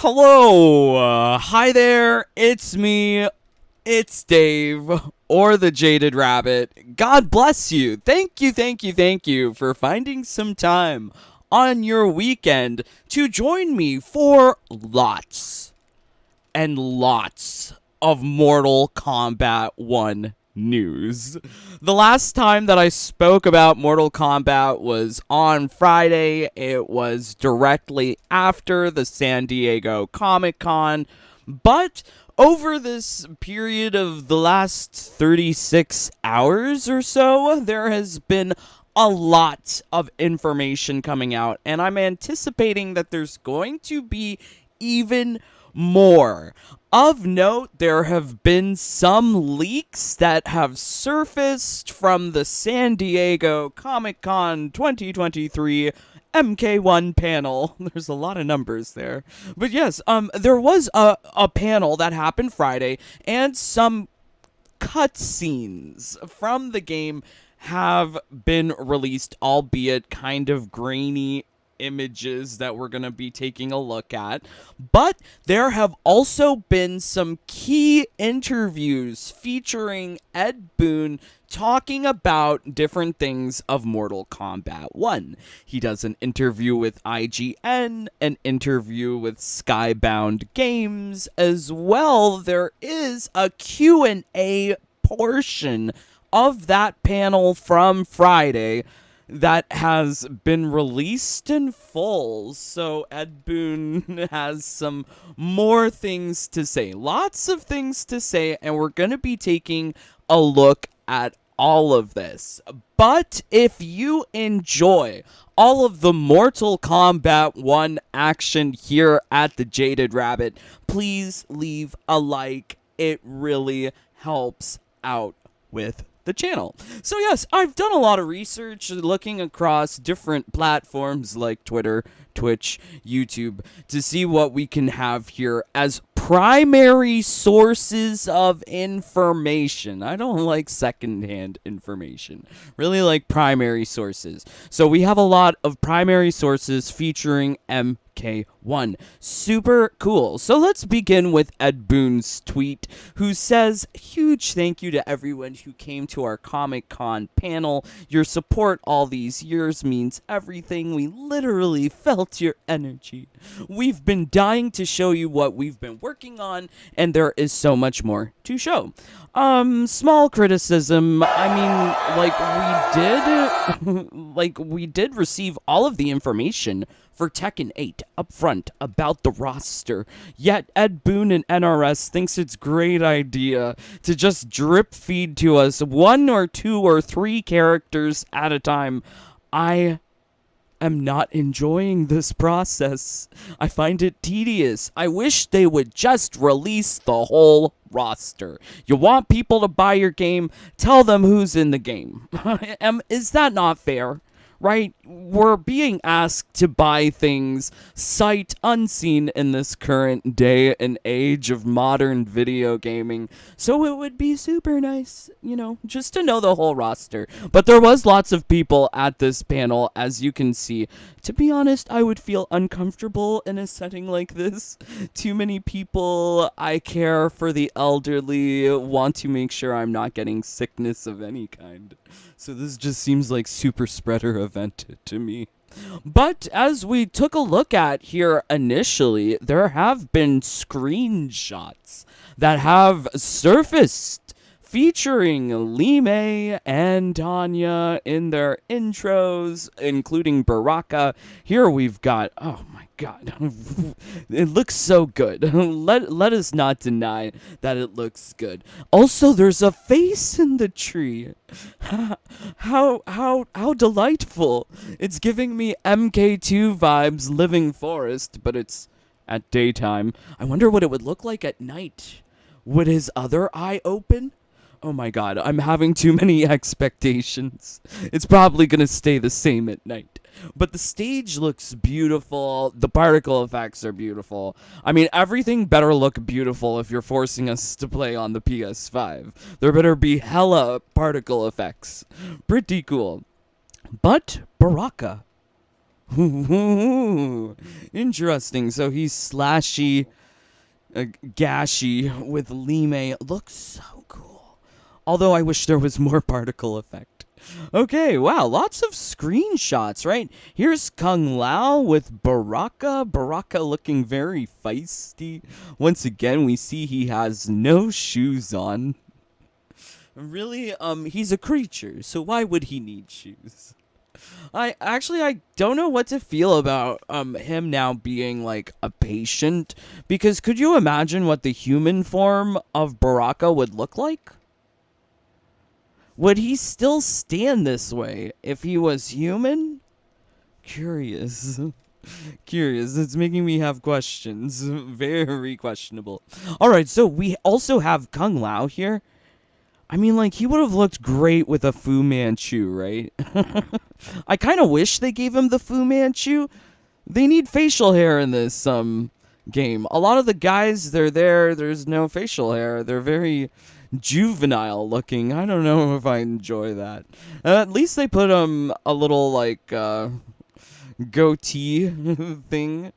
Hello, hi there, it's me, it's Dave, or the Jaded Rabbit. God bless you. Thank you for finding some time on your weekend to join me for lots and lots of Mortal Kombat 1 news. The last time that I spoke about Mortal Kombat was on Friday. It was directly after the San Diego Comic-Con, but over this period of the last 36 hours or so, there has been a lot of information coming out, and I'm anticipating that there's going to be even more. Of note, there have been some leaks that have surfaced from the San Diego Comic-Con 2023 MK1 panel. There's a lot of numbers there. But yes, there was a panel that happened Friday, and some cutscenes from the game have been released, albeit kind of grainy images that we're going to be taking a look at. But there have also been some key interviews featuring Ed Boon talking about different things of Mortal Kombat 1. He does an interview with IGN, an interview with Skybound Games as well. There is a Q&A portion of that panel from Friday that has been released in full. So Ed Boon has some more things to say. Lots of things to say, and we're going to be taking a look at all of this. But if you enjoy all of the Mortal Kombat 1 action here at the Jaded Rabbit, please leave a like. It really helps out with the channel. So yes, I've done a lot of research looking across different platforms like Twitter, Twitch, YouTube to see what we can have here as primary sources of information. I don't like secondhand information. Really like primary sources. So we have a lot of primary sources featuring MK1. Super cool. So let's begin with Ed Boon's tweet, who says, "Huge thank you to everyone who came to our Comic-Con panel. Your support all these years means everything. We literally felt your energy. We've been dying to show you what we've been working on, and there is so much more to show." Small criticism. I mean, we did receive all of the information for Tekken 8 up front about the roster. Yet Ed Boon and NRS thinks it's great idea to just drip feed to us one or two or three characters at a time. I am not enjoying this process. I find it tedious. I wish they would just release the whole roster. You want people to buy your game? Tell them who's in the game. Is that not fair? Right? We're being asked to buy things sight unseen in this current day and age of modern video gaming. So it would be super nice, just to know the whole roster. But there was lots of people at this panel, as you can see. To be honest, I would feel uncomfortable in a setting like this. Too many people. I care for the elderly, want to make sure I'm not getting sickness of any kind. So this just seems like super spreader event to me. But as we took a look at here initially, there have been screenshots that have surfaced featuring Li Mei and Tanya in their intros, including Baraka. Here we've got, oh my god, it looks so good. Let us not deny that it looks good. Also, there's a face in the tree. How delightful. It's giving me MK2 vibes, Living Forest, but it's at daytime. I wonder what it would look like at night. Would his other eye open? Oh my god, I'm having too many expectations. It's probably gonna stay the same at night. But the stage looks beautiful. The particle effects are beautiful. I mean, everything better look beautiful if you're forcing us to play on the PS5. There better be hella particle effects. Pretty cool. But Baraka, Ooh, interesting. So he's slashy, gashy with Li Mei. Looks so cool. Although I wish there was more particle effect. Okay, wow, lots of screenshots, right? Here's Kung Lao with Baraka. Baraka looking very feisty. Once again, we see he has no shoes on. Really, he's a creature, so why would he need shoes? I don't know what to feel about him now being like a patient, because could you imagine what the human form of Baraka would look like? Would he still stand this way if he was human? Curious. Curious. It's making me have questions. Very questionable. Alright, so we also have Kung Lao here. I mean, like, he would have looked great with a Fu Manchu, right? I kind of wish they gave him the Fu Manchu. They need facial hair in this game. A lot of the guys, there's no facial hair. They're very juvenile looking. I don't know if I enjoy that. At least they put a little like goatee thing.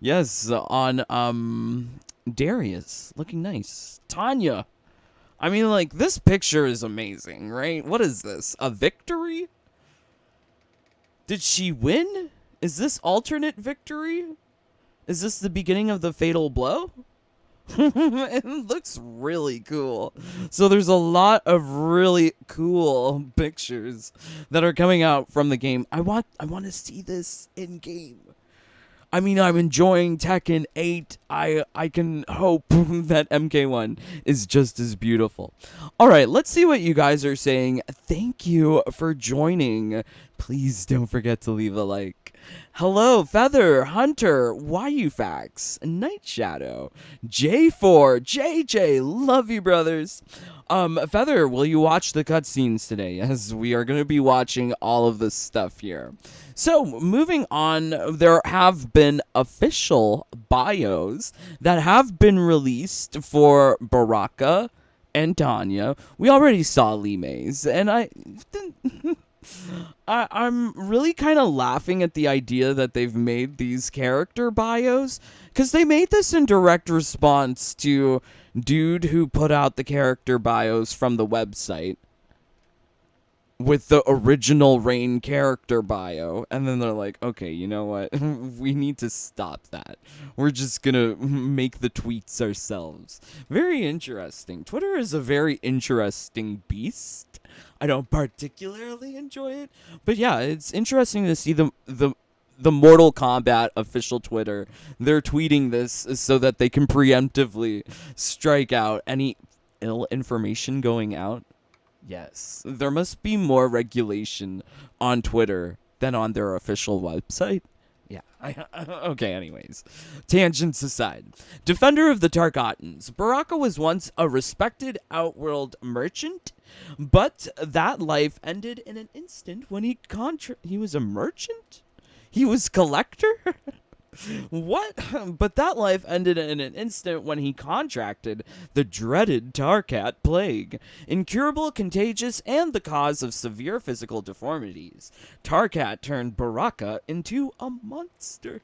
Yes, on Darius, looking nice. Tanya. I mean, like, this picture is amazing, right? What is this? A victory? Did she win? Is this alternate victory? Is this the beginning of the fatal blow? It looks really cool. So there's a lot of really cool pictures that are coming out from the game. I want to see this in game. I mean, I'm enjoying Tekken 8. I can hope that MK1 is just as beautiful. All right, let's see what you guys are saying. Thank you for joining. Please don't forget to leave a like. Hello, Feather, Hunter, Wyufax, Night Shadow, J4, JJ, love you, brothers. Feather, will you watch the cutscenes today? As we are going to be watching all of this stuff here. So, moving on, there have been official bios that have been released for Baraka and Tanya. We already saw Li Mei's, and I'm really kind of laughing at the idea that they've made these character bios, because they made this in direct response to dude who put out the character bios from the website with the original Rain character bio, and then they're like, okay, you know what? We need to stop that. We're just gonna make the tweets ourselves. Very interesting. Twitter is a very interesting beast. I don't particularly enjoy it, but yeah, it's interesting to see the Mortal Kombat official Twitter. They're tweeting this so that they can preemptively strike out any ill information going out. Yes, there must be more regulation on Twitter than on their official website. Yeah. Okay, anyways. Tangents aside. Defender of the Tarkatans. Baraka was once a respected outworld merchant, but that life ended in an instant when he was a merchant? He was collector? What? But that life ended in an instant when he contracted the dreaded Tarkat plague, incurable, contagious, and the cause of severe physical deformities. Tarkat turned Baraka into a monster.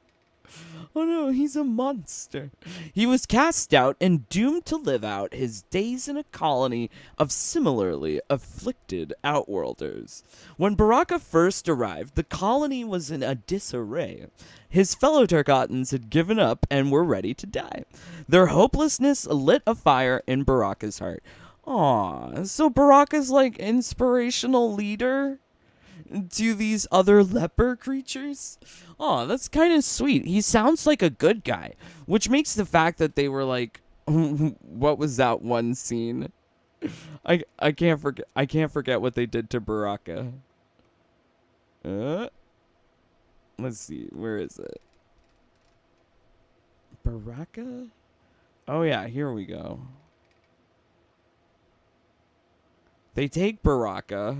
Oh no, he's a monster. He was cast out and doomed to live out his days in a colony of similarly afflicted outworlders. When Baraka first arrived, the colony was in a disarray. His fellow Tarkatans had given up and were ready to die. Their hopelessness lit a fire in Baraka's heart. Aww, so Baraka's like inspirational leader to these other leper creatures? Oh, that's kind of sweet. He sounds like a good guy, which makes the fact that they were like, what was that one scene? I can't forget what they did to Baraka. Let's see, where is it? Baraka? Oh yeah, here we go. They take Baraka,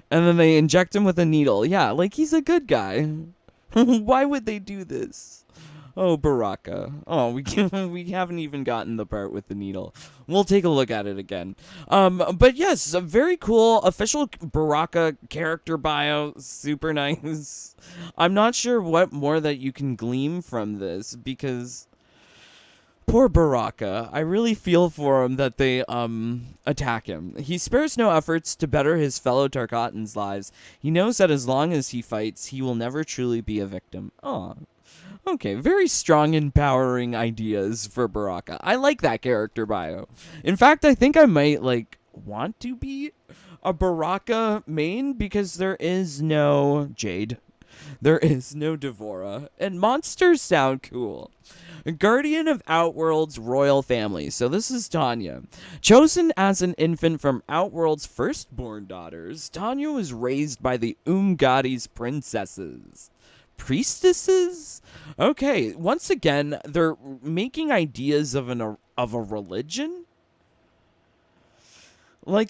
and then they inject him with a needle. Yeah, like, he's a good guy. Why would they do this? Oh, Baraka. Oh, we haven't even gotten the part with the needle. We'll take a look at it again. But yes, a very cool official Baraka character bio. Super nice. I'm not sure what more that you can glean from this, because poor Baraka. I really feel for him that they attack him. He spares no efforts to better his fellow Tarkatans' lives. He knows that as long as he fights, he will never truly be a victim. Aw. Okay, very strong, empowering ideas for Baraka. I like that character bio. In fact, I think I might, want to be a Baraka main, because there is no Jade. There is no Devora. And monsters sound cool. Guardian of Outworld's royal family. So this is Tanya. Chosen as an infant from Outworld's firstborn daughters, Tanya was raised by the Umgadi's princesses. Priestesses? Okay, once again, they're making ideas of a religion. There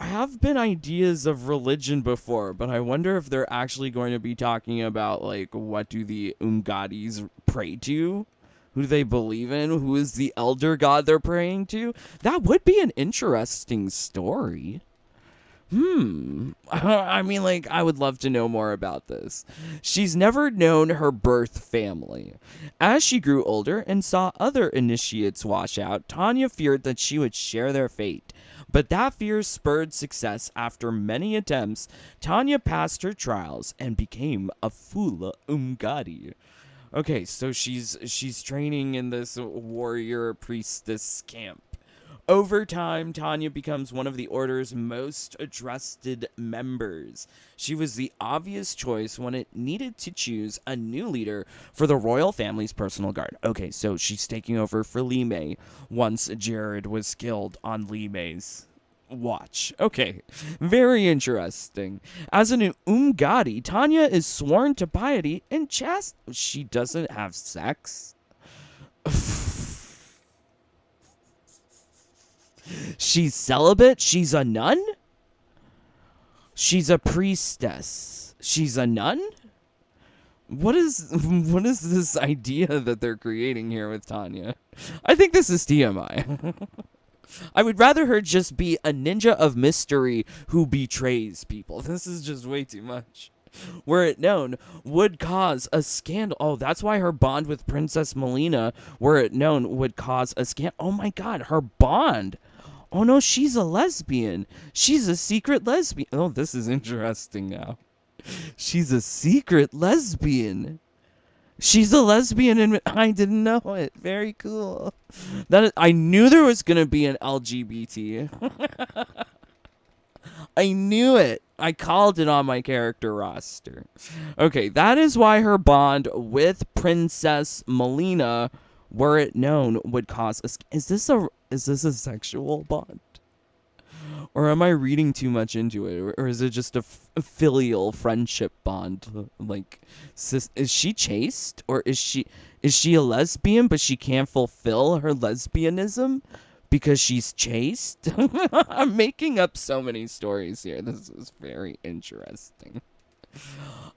have been ideas of religion before, but I wonder if they're actually going to be talking about, what do the Umgadis pray to? Who do they believe in? Who is the elder god they're praying to? That would be an interesting story. I would love to know more about this. She's never known her birth family. As she grew older and saw other initiates wash out, Tanya feared that she would share their fate. But that fear spurred success. After many attempts, Tanya passed her trials and became a Fula Umgadi. Okay, so she's training in this warrior priestess camp. Over time, Tanya becomes one of the Order's most trusted members. She was the obvious choice when it needed to choose a new leader for the royal family's personal guard. Okay, so she's taking over for Li Mei once Jared was killed on Li Mei's watch. Okay, very interesting. As an Umgadi, Tanya is sworn to piety and chastity. She doesn't have sex? She's celibate? She's a nun? She's a priestess. She's a nun? What is this idea that they're creating here with Tanya? I think this is TMI. I would rather her just be a ninja of mystery who betrays people. This is just way too much. Were it known, would cause a scandal. Oh, that's why her bond with Princess Melina, were it known, would cause a scandal. Oh my god, her bond. Oh no, she's a lesbian. She's a secret lesbian. Oh, this is interesting now. She's a secret lesbian. She's a lesbian and I didn't know it. Very cool. I knew there was going to be an LGBT. I knew it. I called it on my character roster. Okay, that is why her bond with Princess Melina, were it known, would cause a... Is this a sexual bond? Or am I reading too much into it? Or is it just a filial friendship bond? Is she chaste? Or is she a lesbian, but she can't fulfill her lesbianism because she's chaste? I'm making up so many stories here. This is very interesting.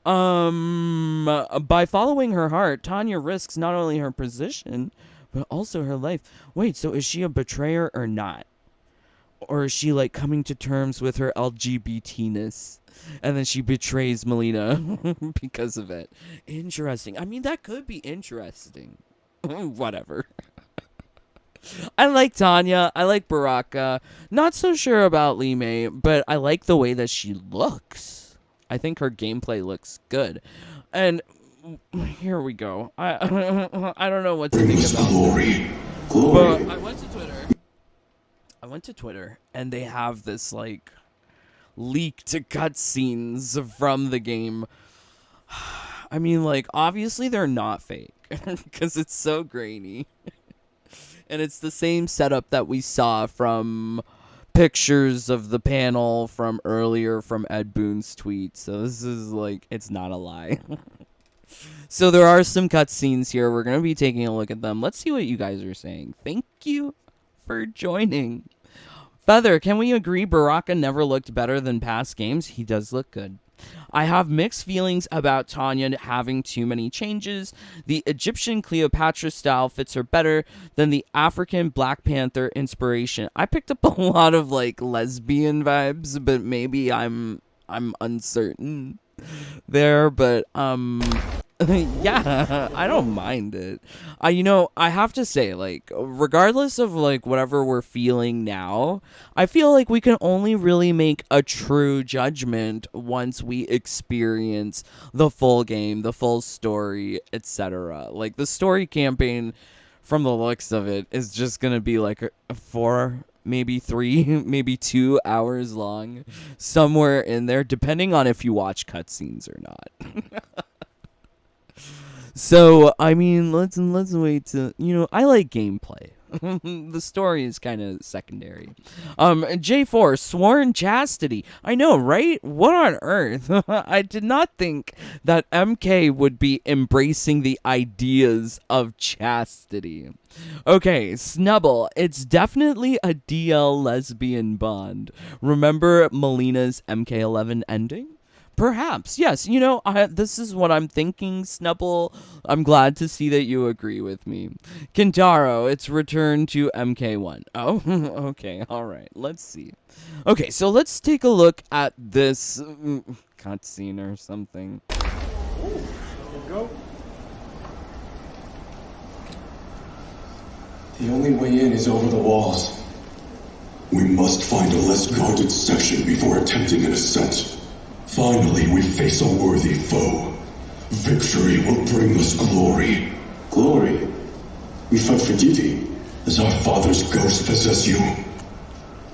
By following her heart, Tanya risks not only her position, but also her life. Wait, so is she a betrayer or not? Or is she coming to terms with her LGBT-ness and then she betrays Melina because of it? Interesting. I mean, that could be interesting. Whatever. I like Tanya. I like Baraka. Not so sure about Li Mei, but I like the way that she looks. I think her gameplay looks good. And here we go. I don't know what to think about this. But I went to Twitter and they have this leaked cutscenes from the game. I mean, obviously they're not fake because it's so grainy. And it's the same setup that we saw from pictures of the panel from earlier from Ed Boon's tweet. So this is it's not a lie. So there are some cutscenes here. We're going to be taking a look at them. Let's see what you guys are saying. Thank you for joining. Feather, can we agree Baraka never looked better than past games? He does look good. I have mixed feelings about Tanya having too many changes. The Egyptian Cleopatra style fits her better than the African Black Panther inspiration. I picked up a lot of like lesbian vibes, but maybe I'm uncertain there, but yeah, I don't mind it. I have to say, like, regardless of like whatever we're feeling now, I feel like we can only really make a true judgment once we experience the full game, the full story, etc. Like the story campaign, from the looks of it, is just gonna be like 4, maybe 3, maybe 2 hours long, somewhere in there, depending on if you watch cutscenes or not. So, I mean, let's wait to, I like gameplay. The story is kind of secondary. J4, Sworn Chastity. I know, right? What on earth? I did not think that MK would be embracing the ideas of chastity. Okay, Snubble. It's definitely a DL lesbian bond. Remember Melina's MK11 ending? Perhaps, yes. This is what I'm thinking, Snubble. I'm glad to see that you agree with me. Kintaro, it's return to MK1. Oh, okay, all right. Let's see. Okay, so let's take a look at this cutscene or something. There you go. The only way in is over the walls. We must find a less guarded section before attempting an ascent. Finally, we face a worthy foe. Victory will bring us glory. Glory? We fought for duty. Does our father's ghost possess you?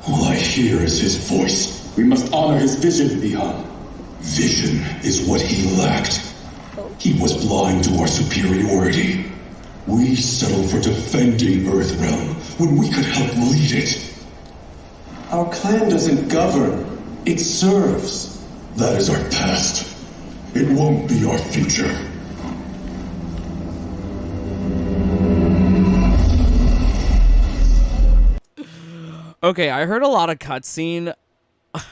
All I hear is his voice. We must honor his vision, Bihan. Vision is what he lacked. He was blind to our superiority. We settled for defending Earthrealm when we could help lead it. Our clan doesn't govern. It serves. That is our past. It won't be our future. Okay, I heard a lot of cutscene.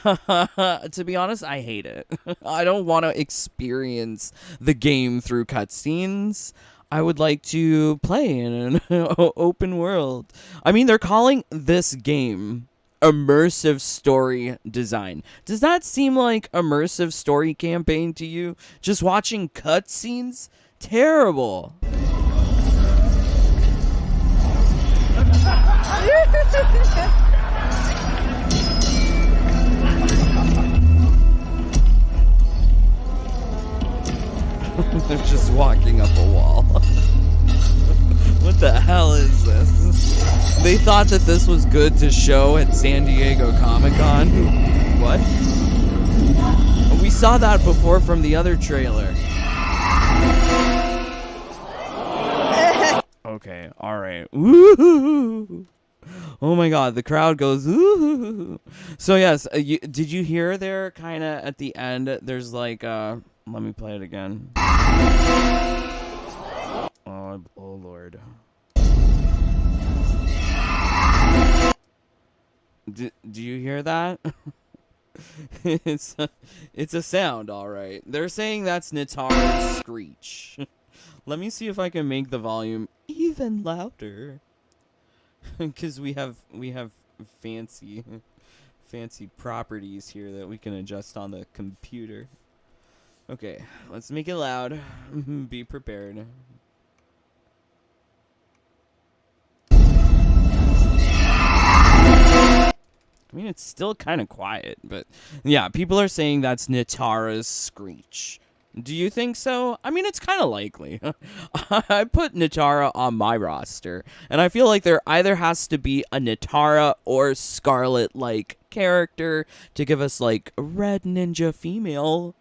To be honest, I hate it. I don't want to experience the game through cutscenes. I would like to play in an open world. I mean, they're calling this game immersive story design. Does that seem like immersive story campaign to you? Just watching cutscenes? Terrible. They're just walking up a wall. What the hell is this? They thought that this was good to show at San Diego Comic-Con? What? We saw that before from the other trailer. Okay, alright. Woo! Oh my god, the crowd goes, ooh. So yes, did you hear there kind of at the end, there's like, let me play it again. Oh Lord. Do you hear that? It's a sound, all right. They're saying that's Nitara's screech. Let me see if I can make the volume even louder. Because we have fancy properties here that we can adjust on the computer. Okay, let's make it loud. Be prepared. I mean, it's still kind of quiet, but yeah, people are saying that's Nitara's screech. Do you think so? I mean, it's kind of likely. I put Nitara on my roster, and I feel like there either has to be a Nitara or Scarlet-like character to give us, like, a red ninja female.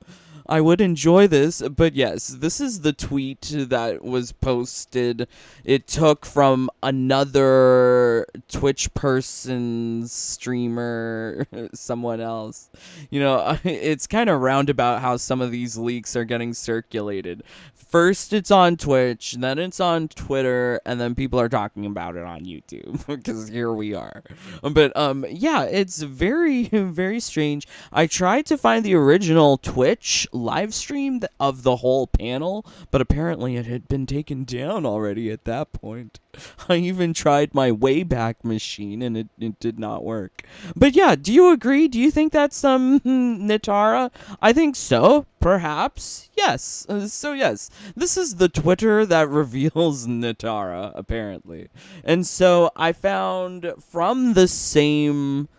I would enjoy this, but yes, this is the tweet that was posted. It took from another Twitch person, streamer, someone else. You know, it's kind of roundabout how some of these leaks are getting circulated. First it's on Twitch, then it's on Twitter, and then people are talking about it on YouTube, because here we are. But yeah, it's very, very strange. I tried to find the original Twitch live stream of the whole panel, but apparently it had been taken down already at that point. I even tried my Wayback Machine, and it did not work. But yeah, do you agree? Do you think that's Nitara? I think so. Perhaps. Yes. So yes, this is the Twitter that reveals Nitara, apparently. And so I found from the same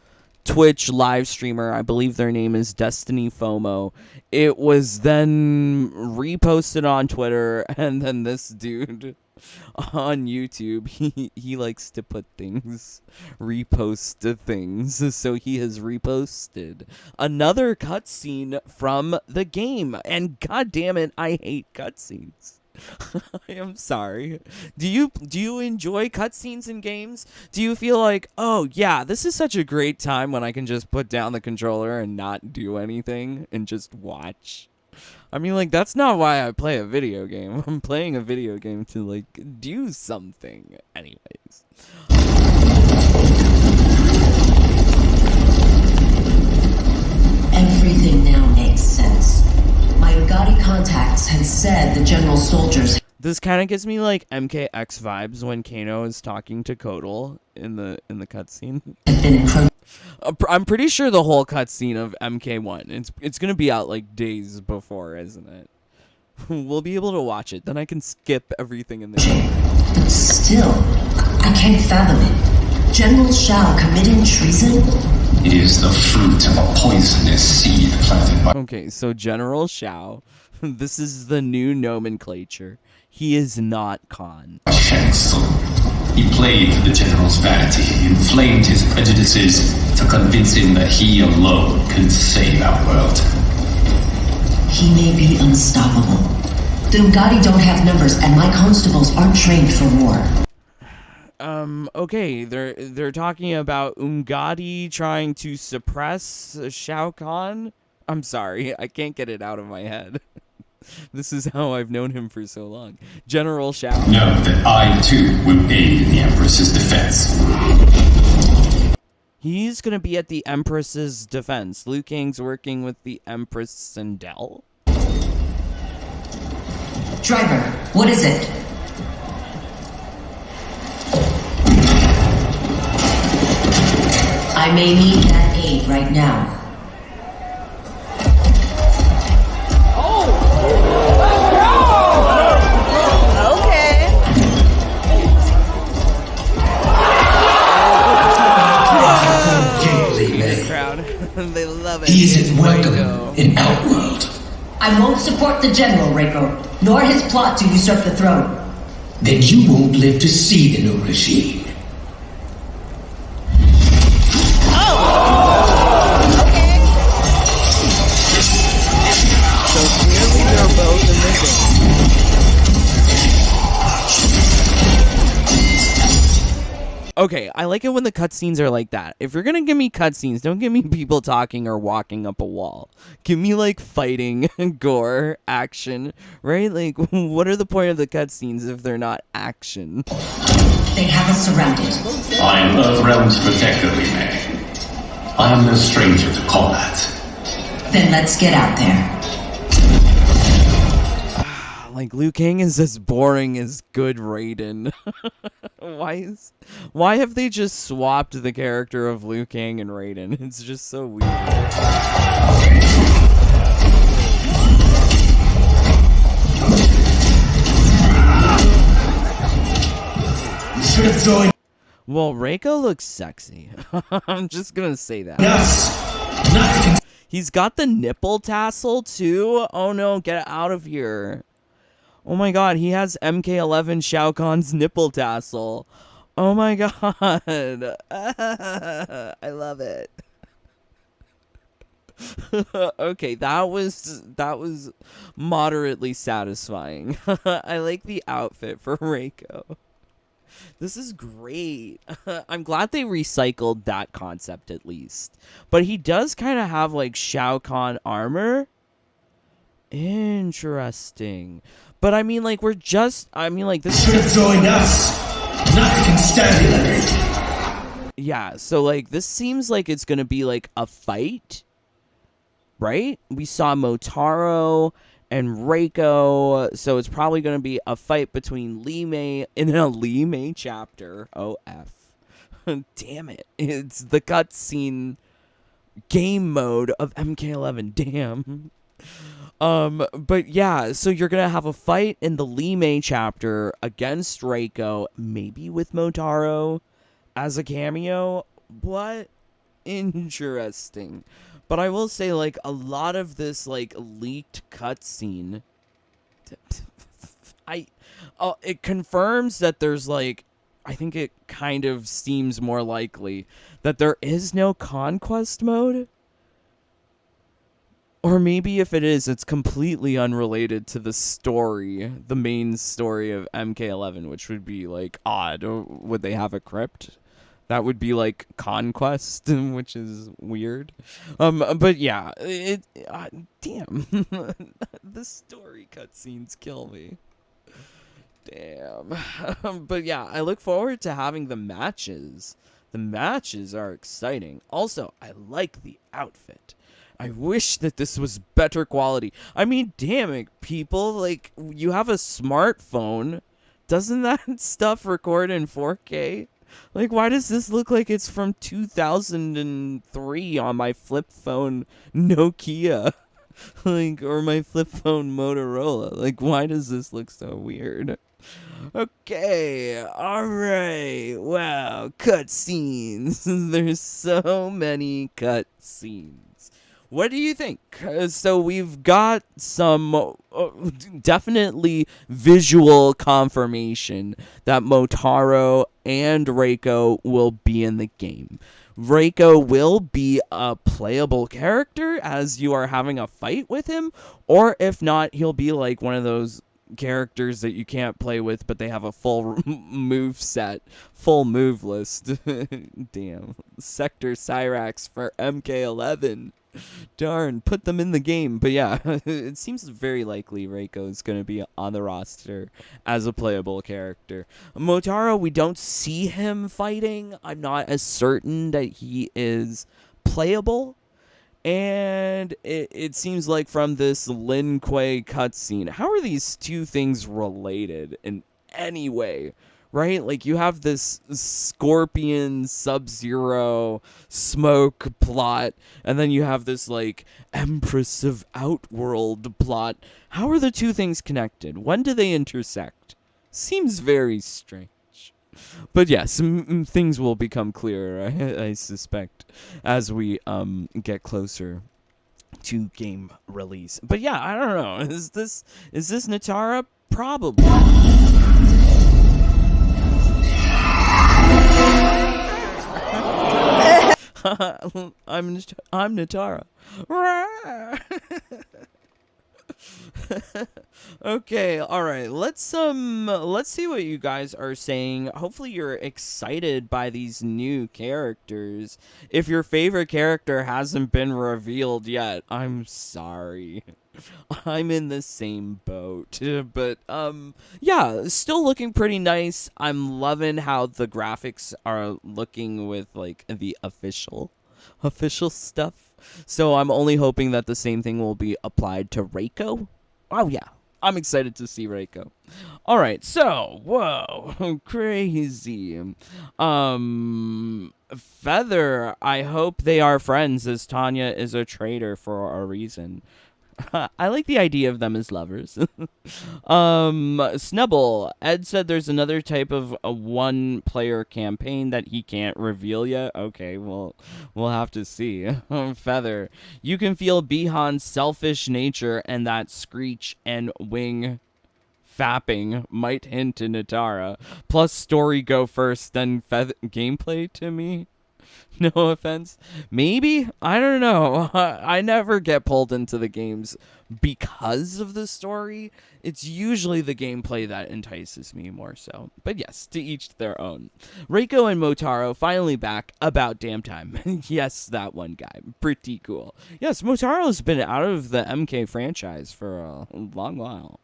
Twitch live streamer, I believe their name is Destiny FOMO. It was then reposted on Twitter, and then this dude on YouTube, he likes to put things, repost things, so he has reposted another cutscene from the game, and god damn it, I hate cutscenes. I am sorry. Do you enjoy cutscenes in games? Do you feel like, oh yeah, this is such a great time when I can just put down the controller and not do anything and just watch? I mean, like, that's not why I play a video game. I'm playing a video game to, like, do something. Anyways. Everything now makes sense. My Ugadi contacts had said the general soldiers... This kind of gives me, like, MKX vibes when Kano is talking to Kotal in the cutscene. ...had been I'm pretty sure the whole cutscene of MK1, it's gonna be out like days before, isn't it? We'll be able to watch it, then I can skip everything in there. But still, I can't fathom it. General Shao committing treason? It is the fruit of a poisonous seed planted by... Okay, so General Shao, this is the new nomenclature. He is not Khan. Shang Tsung. He played to the general's vanity, inflamed his prejudices to convince him that he alone could save our world. He may be unstoppable. The Ugadi don't have numbers, and my constables aren't trained for war. Okay, they're talking about Ungadi trying to suppress Shao Kahn? I'm sorry, I can't get it out of my head. This is how I've known him for so long. General Shao. Know that I, too, will aid in the Empress's defense. He's gonna be at the Empress's defense. Liu Kang's working with the Empress Sindel. Driver, what is it? I may need that aid right now. They love it. He isn't welcome in Outworld. I won't support the General, Reiko, nor his plot to usurp the throne. Then you won't live to see the new regime. So clearly they're both in the game. Okay, I like it when the cutscenes are like that. If you're gonna give me cutscenes, don't give me people talking or walking up a wall. Give me, like, fighting, gore, action, right? Like, what are the point of the cutscenes if they're not action? They have us surrounded. I am Earthrealm's protector, Li Mei. I am no stranger to combat. Then let's get out there. Like, Liu Kang is as boring as good Raiden. Why have they just swapped the character of Liu Kang and Raiden? It's just so weird. You should have joined Well, Reiko looks sexy. I'm just gonna say that. us. He's got the nipple tassel too. Oh no, get out of here. Oh my god, he has MK11 Shao Kahn's nipple tassel. Oh my god. I love it. Okay, that was moderately satisfying. I like the outfit for Reiko. This is great. I'm glad they recycled that concept at least. But he does kind of have like Shao Kahn armor. Interesting. But I mean, like, this Should have joined us, not the constabulary. Yeah, so like this seems like it's gonna be like a fight, right? We saw Motaro and Reiko, so it's probably gonna be a fight between Li Mei in a Li Mei chapter. OF. Damn it. It's the cutscene game mode of MK11. Damn. But yeah, so you're gonna have a fight in the Li Mei chapter against Reiko, maybe with Motaro as a cameo. What? Interesting. But I will say, like, a lot of this, like, leaked cutscene, it confirms that there's, like, I think it kind of seems more likely that there is no conquest mode. Or maybe if it is, it's completely unrelated to the story, the main story of MK11, which would be, like, odd. Or would they have a crypt? That would be, like, Conquest, which is weird. But yeah, damn. The story cutscenes kill me. Damn. But yeah, I look forward to having the matches. The matches are exciting. Also, I like the outfit. I wish that this was better quality. I mean, damn it, people. Like, you have a smartphone. Doesn't that stuff record in 4K? Like, why does this look like it's from 2003 on my flip phone Nokia? Like, or my flip phone Motorola? Like, why does this look so weird? Okay, alright. Wow, cutscenes. There's so many cutscenes. What do you think? So we've got some definitely visual confirmation that Motaro and Reiko will be in the game. Reiko will be a playable character as you are having a fight with him, or if not, he'll be like one of those characters that you can't play with, but they have a full move set, full move list. Damn. Sector Cyrax for MK11. Darn, put them in the game. But yeah, it seems very likely Reiko is going to be on the roster as a playable character. Motaro, we don't see him fighting. I'm not as certain that he is playable. And it seems like from this Lin Kuei cutscene, how are these two things related in any way? Right? Like, you have this Scorpion, Sub-Zero, Smoke plot, and then you have this, like, Empress of Outworld plot. How are the two things connected? When do they intersect? Seems very strange. But yes, things will become clearer, I suspect, as we get closer to game release. But yeah, I don't know. Is this Natara? Probably. I'm Natara. Okay, all right. Let's see what you guys are saying. Hopefully you're excited by these new characters. If your favorite character hasn't been revealed yet, I'm sorry. I'm in the same boat. But yeah, still looking pretty nice. I'm loving how the graphics are looking with like the official stuff. So I'm only hoping that the same thing will be applied to Reiko. Oh yeah, I'm excited to see Reiko. All right, so whoa, crazy. Feather. I hope they are friends, as Tanya is a traitor for a reason. I like the idea of them as lovers. Snubble. Ed said there's another type of a one-player campaign that he can't reveal yet. Okay, well, we'll have to see. Feather. You can feel Bihan's selfish nature, and that screech and wing fapping might hint to Natara. Plus story go first, then gameplay to me. No offense. Maybe? I don't know. I never get pulled into the games because of the story. It's usually the gameplay that entices me more so. But yes, to each their own. Reiko and Motaro finally back, about damn time. Yes, that one guy. Pretty cool. Yes, Motaro's been out of the MK franchise for a long while.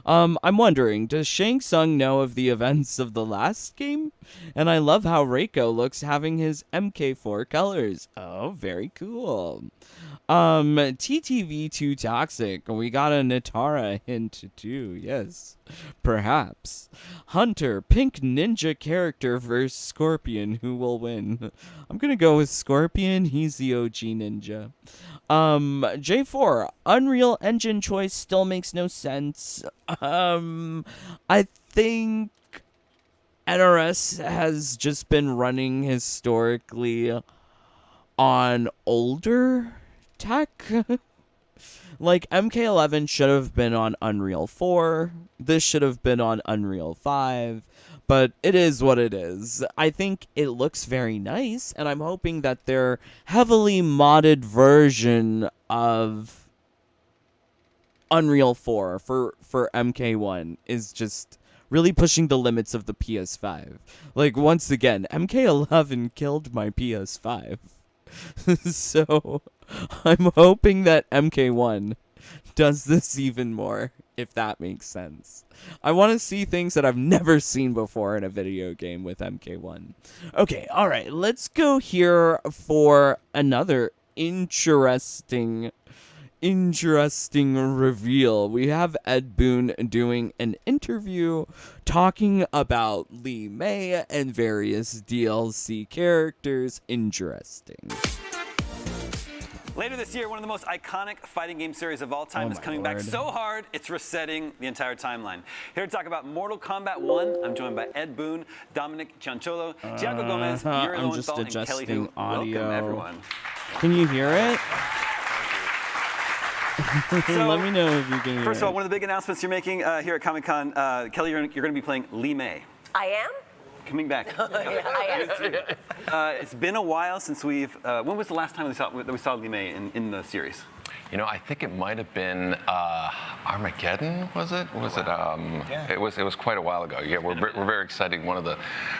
I'm wondering, does Shang Tsung know of the events of the last game? And I love how Reiko looks having his MK4 colors. Oh, very cool. TTV2 Toxic. We got a Natara hint too. Yes, perhaps. Hunter, pink ninja character versus Scorpion. Who will win? I'm gonna go with Scorpion. He's the OG ninja. J4, Unreal Engine choice still makes no sense. I think NRS has just been running historically on older tech. Like, MK11 should have been on Unreal 4. This should have been on Unreal 5. But it is what it is. I think it looks very nice, and I'm hoping that their heavily modded version of Unreal 4 for MK1 is just really pushing the limits of the PS5. Like, once again, MK11 killed my PS5. So, I'm hoping that MK1 does this even more, if that makes sense. I want to see things that I've never seen before in a video game with MK1. Okay, alright, let's go here for another interesting reveal. We have Ed Boon doing an interview talking about Li Mei and various DLC characters. Interesting. Later this year, one of the most iconic fighting game series of all time is coming back so hard, it's resetting the entire timeline. Here to talk about Mortal Kombat 1, I'm joined by Ed Boon, Dominic Giancholo, Giacomo Gomez, Yuri I'm just Lowenthal, and Kelly Hu. audio. Welcome, everyone. Can you hear it? So, let me know if you can hear First of all, it. one of the big announcements you're making here at Comic-Con, Kelly, you're going to be playing Li Mei. I am? Coming back. I am. It's been a while since we've. When was the last time we saw Li Mei in the series? You know, I think it might have been Armageddon. Was it? Was it? Yeah. It was quite a while ago. Yeah, we're very excited. One of the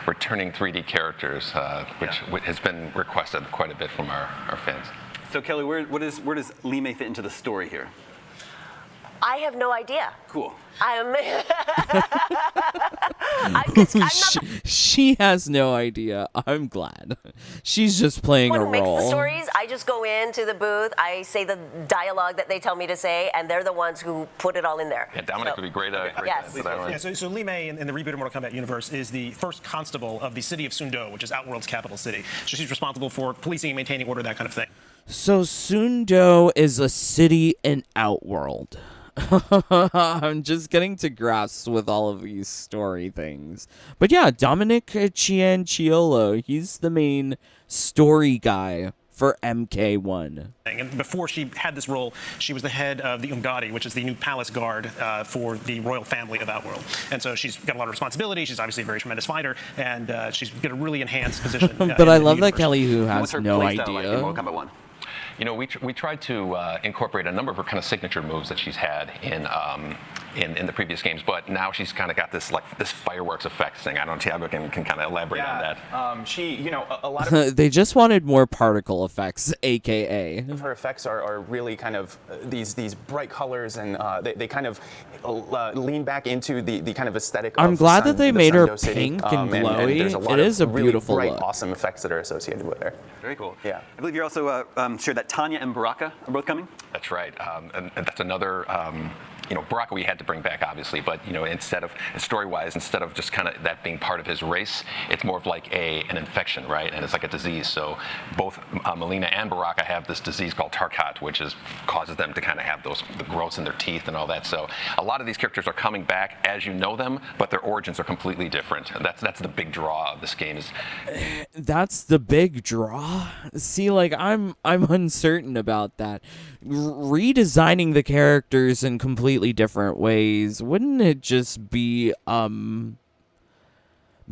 returning 3D characters, which has been requested quite a bit from our fans. So Kelly, where does Li Mei fit into the story here? I have no idea. Cool. She has no idea. I'm glad. She's just playing a Who makes role. the stories? I just go into the booth, I say the dialogue that they tell me to say, and they're the ones who put it all in there. Yeah, Dominic would be great. Yes. For that one. Yeah, so Li Mei in the rebooted Mortal Kombat universe is the first constable of the city of Sundo, which is Outworld's capital city. So she's responsible for policing and maintaining order, that kind of thing. So Sundo is a city in Outworld. I'm just getting to grasp with all of these story things. But yeah, Dominic Gianchiolo, he's the main story guy for MK1. And before she had this role, she was the head of the Umgadi, which is the new palace guard for the royal family of Outworld. And so she's got a lot of responsibility. She's obviously a very tremendous fighter, and she's got a really enhanced position. But I love that universe. Kelly Hu has What's her no playstyle idea. like in Mortal Kombat 1? You know, we tried to incorporate a number of her kind of signature moves that she's had in the previous games, but now she's kind of got this this fireworks effect thing. I don't know, Tiago can kind of elaborate on that. She, you know, a lot of They just wanted more particle effects, aka. her effects are really kind of these bright colors, and they kind of lean back into the kind of aesthetic. I'm of glad that they the made her Sundo City. pink and And glowy. there's a lot It is of a really beautiful bright, look. awesome effects that are associated with her. Very cool. Yeah. I believe you're also shared that Tanya and Baraka are both coming. That's right, and that's another. Baraka we had to bring back, obviously, but instead of story-wise, instead of just kind of that being part of his race, it's more of like an infection, right? And it's like a disease. So both Melina and Baraka have this disease called Tarkat, which causes them to kind of have the growths in their teeth and all that. So a lot of these characters are coming back as you know them, but their origins are completely different. And that's the big draw of this game. That's the big draw. See, like I'm uncertain about that. Redesigning the characters in completely different ways, wouldn't it just be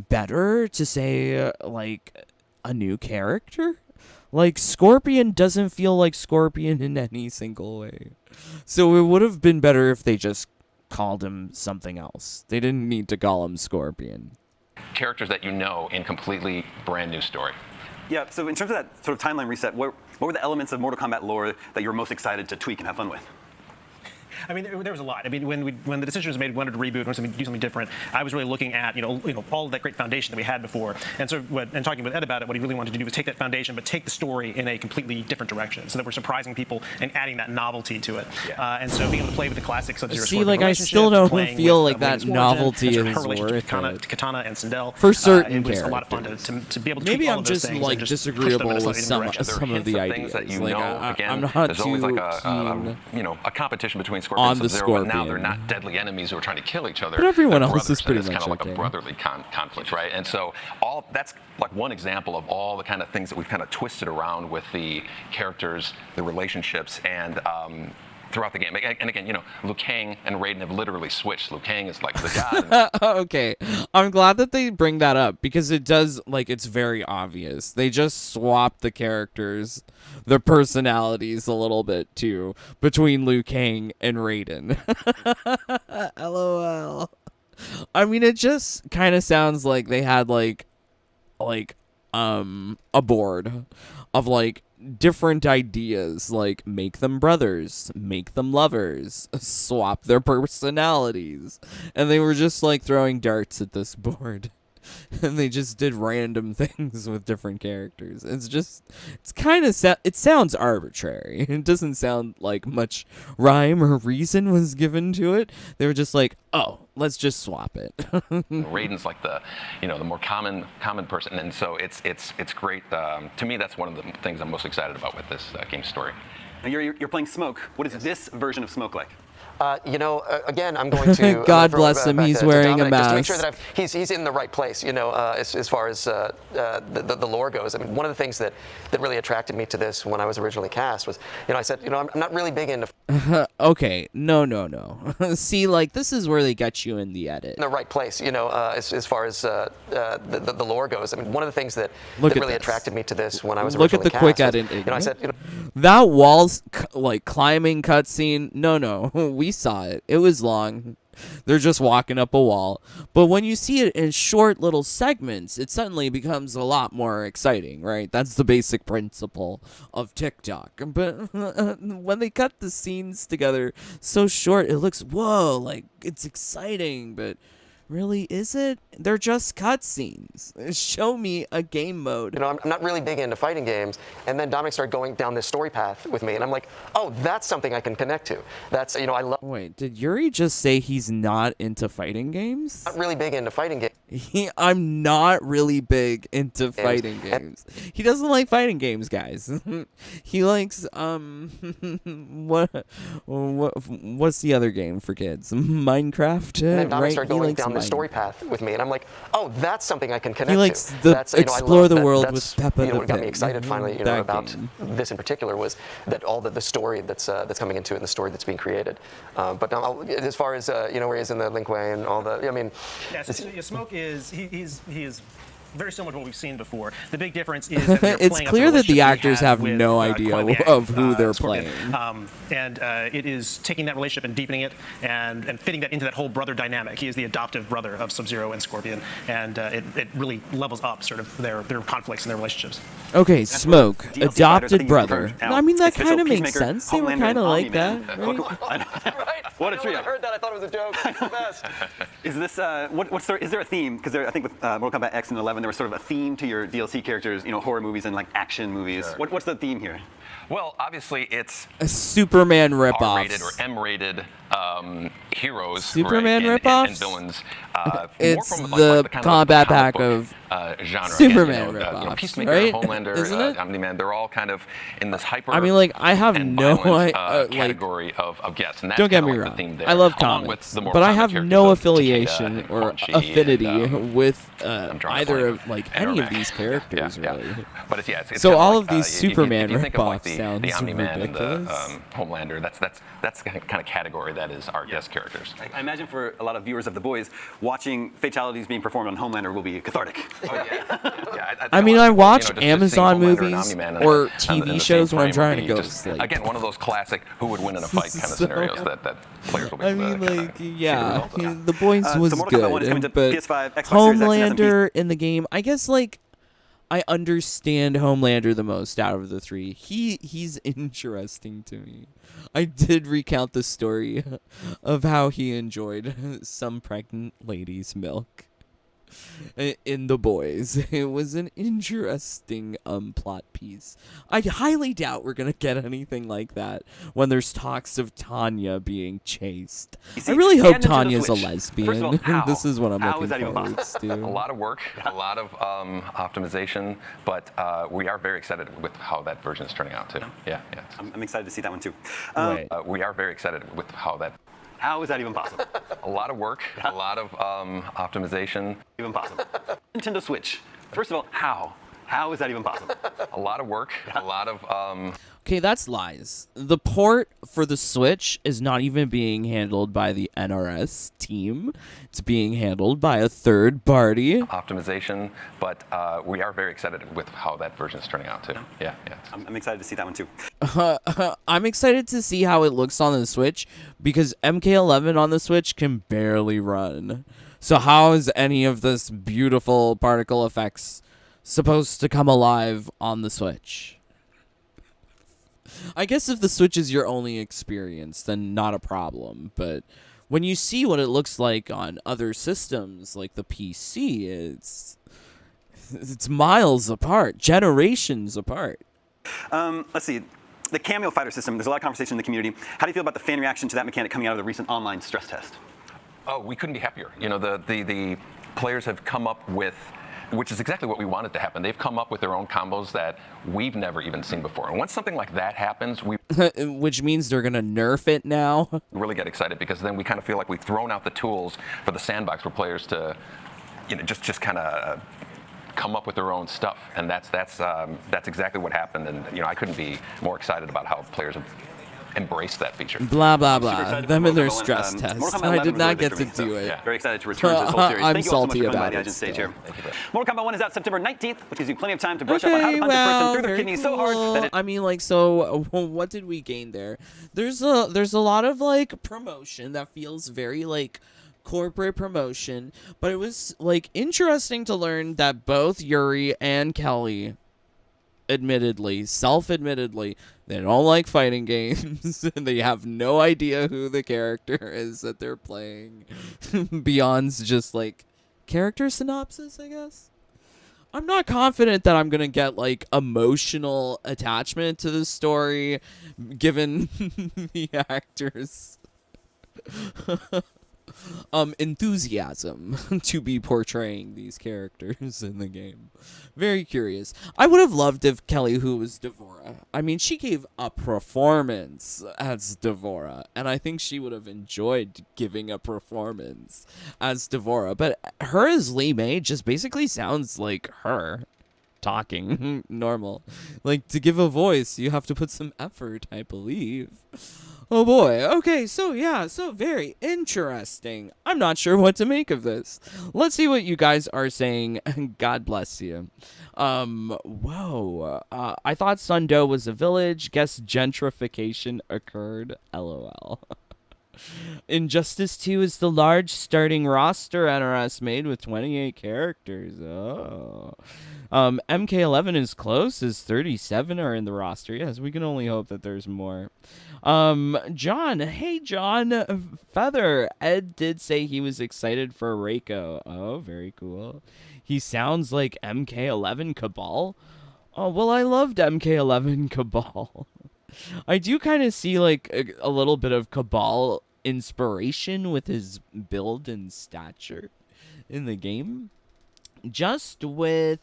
better to say like a new character. Like, Scorpion doesn't feel like Scorpion in any single way. So it would have been better if they just called him something else. They didn't need to call him Scorpion. Characters that you know in completely brand new story. Yeah, so in terms of that sort of timeline reset, what were the elements of Mortal Kombat lore that you were most excited to tweak and have fun with? I mean, there was a lot. I mean, when the decision was made, we wanted to reboot, wanted to do something different. I was really looking at all of that great foundation that we had before, and so and talking with Ed about it, what he really wanted to do was take that foundation, but take the story in a completely different direction, so that we're surprising people and adding that novelty to it. Yeah. And so being able to play with the classic Sub-Zero. See, like I still don't feel like that novelty is worth it. Katana and Sindel. For certain it was characters. a lot of fun to be able to maybe tweak all I'm of those just things like and just disagreeable with some of the ideas. Things that you like, know, again, I'm not there's too always like keen a competition between Scorpion on and the Sub-Zero, but now Scorpion. they're not deadly enemies who are trying to kill each other. But everyone They're else is brothers, pretty and it's much kind of like okay. a brotherly conflict, right? And so that's like one example of all the kind of things that we've kind of twisted around with the characters, the relationships, and throughout the game. And again, Liu Kang and Raiden have literally switched. Liu Kang is like the god. Okay, I'm glad that they bring that up because it does, like, it's very obvious. They just swapped the characters, their personalities a little bit too, between Liu Kang and Raiden. LOL. I mean, it just kind of sounds like they had like a board of like different ideas, like make them brothers, make them lovers, swap their personalities, and they were just like throwing darts at this board. And they just did random things with different characters. It sounds arbitrary. It doesn't sound like much rhyme or reason was given to it. They were just like, oh, let's just swap it. Raiden's like the more common person, and so it's great. To me, that's one of the things I'm most excited about with this game story. Now you're playing Smoke. What is this version of Smoke like? Again, I'm going to. God bless him. He's wearing a mask. Just to make sure that he's in the right place. As far as the lore goes. I mean, one of the things that really attracted me to this when I was originally cast was, I said, I'm not really big into. Okay, no. See, like, this is where they get you in the edit. In the right place. As far as the lore goes. I mean, one of the things that really attracted me to this when I was originally cast. Look at the quick edit. I said, that wall's like climbing cutscene. No, we saw it. It was long. They're just walking up a wall. But when you see it in short little segments, it suddenly becomes a lot more exciting, right? That's the basic principle of TikTok. But when they cut the scenes together so short, it looks, whoa, like it's exciting, but really, is it? They're just cutscenes. Show me a game mode. I'm not really big into fighting games, and then Dominic started going down this story path with me, and I'm like, oh, that's something I can connect to. That's, I love. Wait, did Yuri just say he's not into fighting games? Not really big into fighting games. I'm not really big into fighting games. He doesn't like fighting games, guys. He likes what's the other game for kids? Minecraft. And then Dominic right? started going down the story path with me, and I'm like, oh, that's something I can connect to. He likes to explore the world with Peppa the Pig. What got me excited finally, about this in particular was that all the story that's coming into it and the story that's being created. But as far as where he is in the Link Way and all the, Yeah, so Smoke is he is very similar to what we've seen before. The big difference is that it's clear that the actors have no idea of who they're playing. And it is taking that relationship and deepening it and fitting that into that whole brother dynamic. He is the adoptive brother of Sub-Zero and Scorpion, and it really levels up sort of their conflicts and their relationships. Okay, Smoke, adopted brother. I mean, that kind of makes sense. They were kind of like that, right? Right. What a trio. When I heard that, I thought it was a joke. It's the best. Is this is there a theme? Because I think with Mortal Kombat X and 11, there was sort of a theme to your DLC characters, horror movies and like action movies. Sure. What's the theme here? Well, obviously it's a Superman ripoff. R-rated or M-rated heroes, Superman right? ripoffs? And villains. It's more from, the kind combat of pack book, of genre. Superman Again, ripoffs, Peacemaker, right? Homelander, Isn't it? Omni-Man, they're all kind of in this hyper. I mean, like, I have and no violent, like, category of guests. And that's don't get me like wrong. the theme there, I love along comics, with the more but I comic have characters no of affiliation Takeda or and Quan Chi affinity and, with blank. either of like any of these characters, yeah. really. But it's so kind all like, of these Superman if you think of, like, ripoffs sounds the Omni-Man ridiculous. And the Homelander, that's the kind of category that is our guest characters. I imagine for a lot of viewers of The Boys, watching fatalities being performed on Homelander will be cathartic. Oh, yeah. I mean, I watch just Amazon seeing Homelander and movies Omni-Man or in TV the shows same when I'm frame trying would to be go to just, sleep. Again, one of those classic who would win in a fight kind of So- scenarios that players will be I able to mean, kinda like, see the yeah, results of. The Boys so was Mortal Kombat 1 is coming to good, but PS5, Xbox Series X, and Homelander in the game, I guess, like, I understand Homelander the most out of the three. He's interesting to me. I did recount the story of how he enjoyed some pregnant lady's milk in The Boys. It was an interesting plot piece. I highly doubt we're gonna get anything like that when there's talks of Tanya being chased. see, I really and hope Nintendo Tanya's a Switch. lesbian. First of all, how? This is what I'm How looking is that even forward possible? to. A lot of work, a lot of optimization, but we are very excited with how that version is turning out too. Yeah. I'm excited to see that one too. Wait. We are very excited with how that. How is that even possible? A lot of work, a lot of optimization. Even possible. Nintendo Switch. First of all, how? How is that even possible? A lot of work, a lot of. Okay, that's lies. The port for the Switch is not even being handled by the NRS team. It's being handled by a third party. Optimization, but we are very excited with how that version is turning out too. Yeah. I'm excited to see that one too. I'm excited to see how it looks on the Switch because MK11 on the Switch can barely run. So how is any of this beautiful particle effects supposed to come alive on the Switch? I guess if the Switch is your only experience, then not a problem. But when you see what it looks like on other systems, like the PC, it's miles apart, generations apart. Let's see. The cameo fighter system, there's a lot of conversation in the community. How do you feel about the fan reaction to that mechanic coming out of the recent online stress test? Oh, we couldn't be happier. You know, the players have come up with, which is exactly what we wanted to happen. They've come up with their own combos that we've never even seen before. And once something like that happens, we which means they're gonna nerf it now. really get excited because then we kind of feel like we've thrown out the tools for the sandbox for players to, you know, just kind of come up with their own stuff. And that's exactly what happened. And you know, I couldn't be more excited about how players have embraced that feature. Blah blah blah. excited Them for and their Mortal Kombat, stress Mortal tests. Kombat I 11 did was not really get big to for me, do so, it. yeah. Very excited to return to this whole series. I'm Thank you all so much salty for coming by about the it Agent Stage still. here. Mortal Kombat 1 is out September 19th, which gives you plenty of time to brush up on how to punch a person through their very kidneys so hard that it I mean, like, so what did we gain there? There's a lot of like promotion that feels very like corporate promotion, but it was like interesting to learn that both Yuri and Kelly self-admittedly, they don't like fighting games. And they have no idea who the character is that they're playing beyond just like character synopsis, I guess. I'm not confident that I'm gonna get like emotional attachment to the story given the actors enthusiasm to be portraying these characters in the game. Very curious. I would have loved if Kelly Hu was Devora. I mean, she gave a performance as Devora, and I think she would have enjoyed giving a performance as Devora. But her as Li Mei just basically sounds like her talking normal. Like, to give a voice, you have to put some effort, I believe. Oh boy. Okay, so yeah, so very interesting. I'm not sure what to make of this. Let's see what you guys are saying. God bless you. Whoa. I thought Sundo was a village. Guess gentrification occurred. LOL. Injustice 2 is the large starting roster NRS made with 28 characters. Oh. MK11 is close as 37 are in the roster. Yes, we can only hope that there's more. John. Hey, John. Feather. Ed did say he was excited for Reiko. Oh, very cool. He sounds like MK11 Cabal. Oh, well, I loved MK11 Cabal. I do kind of see like a little bit of Cabal inspiration with his build and stature in the game. Just with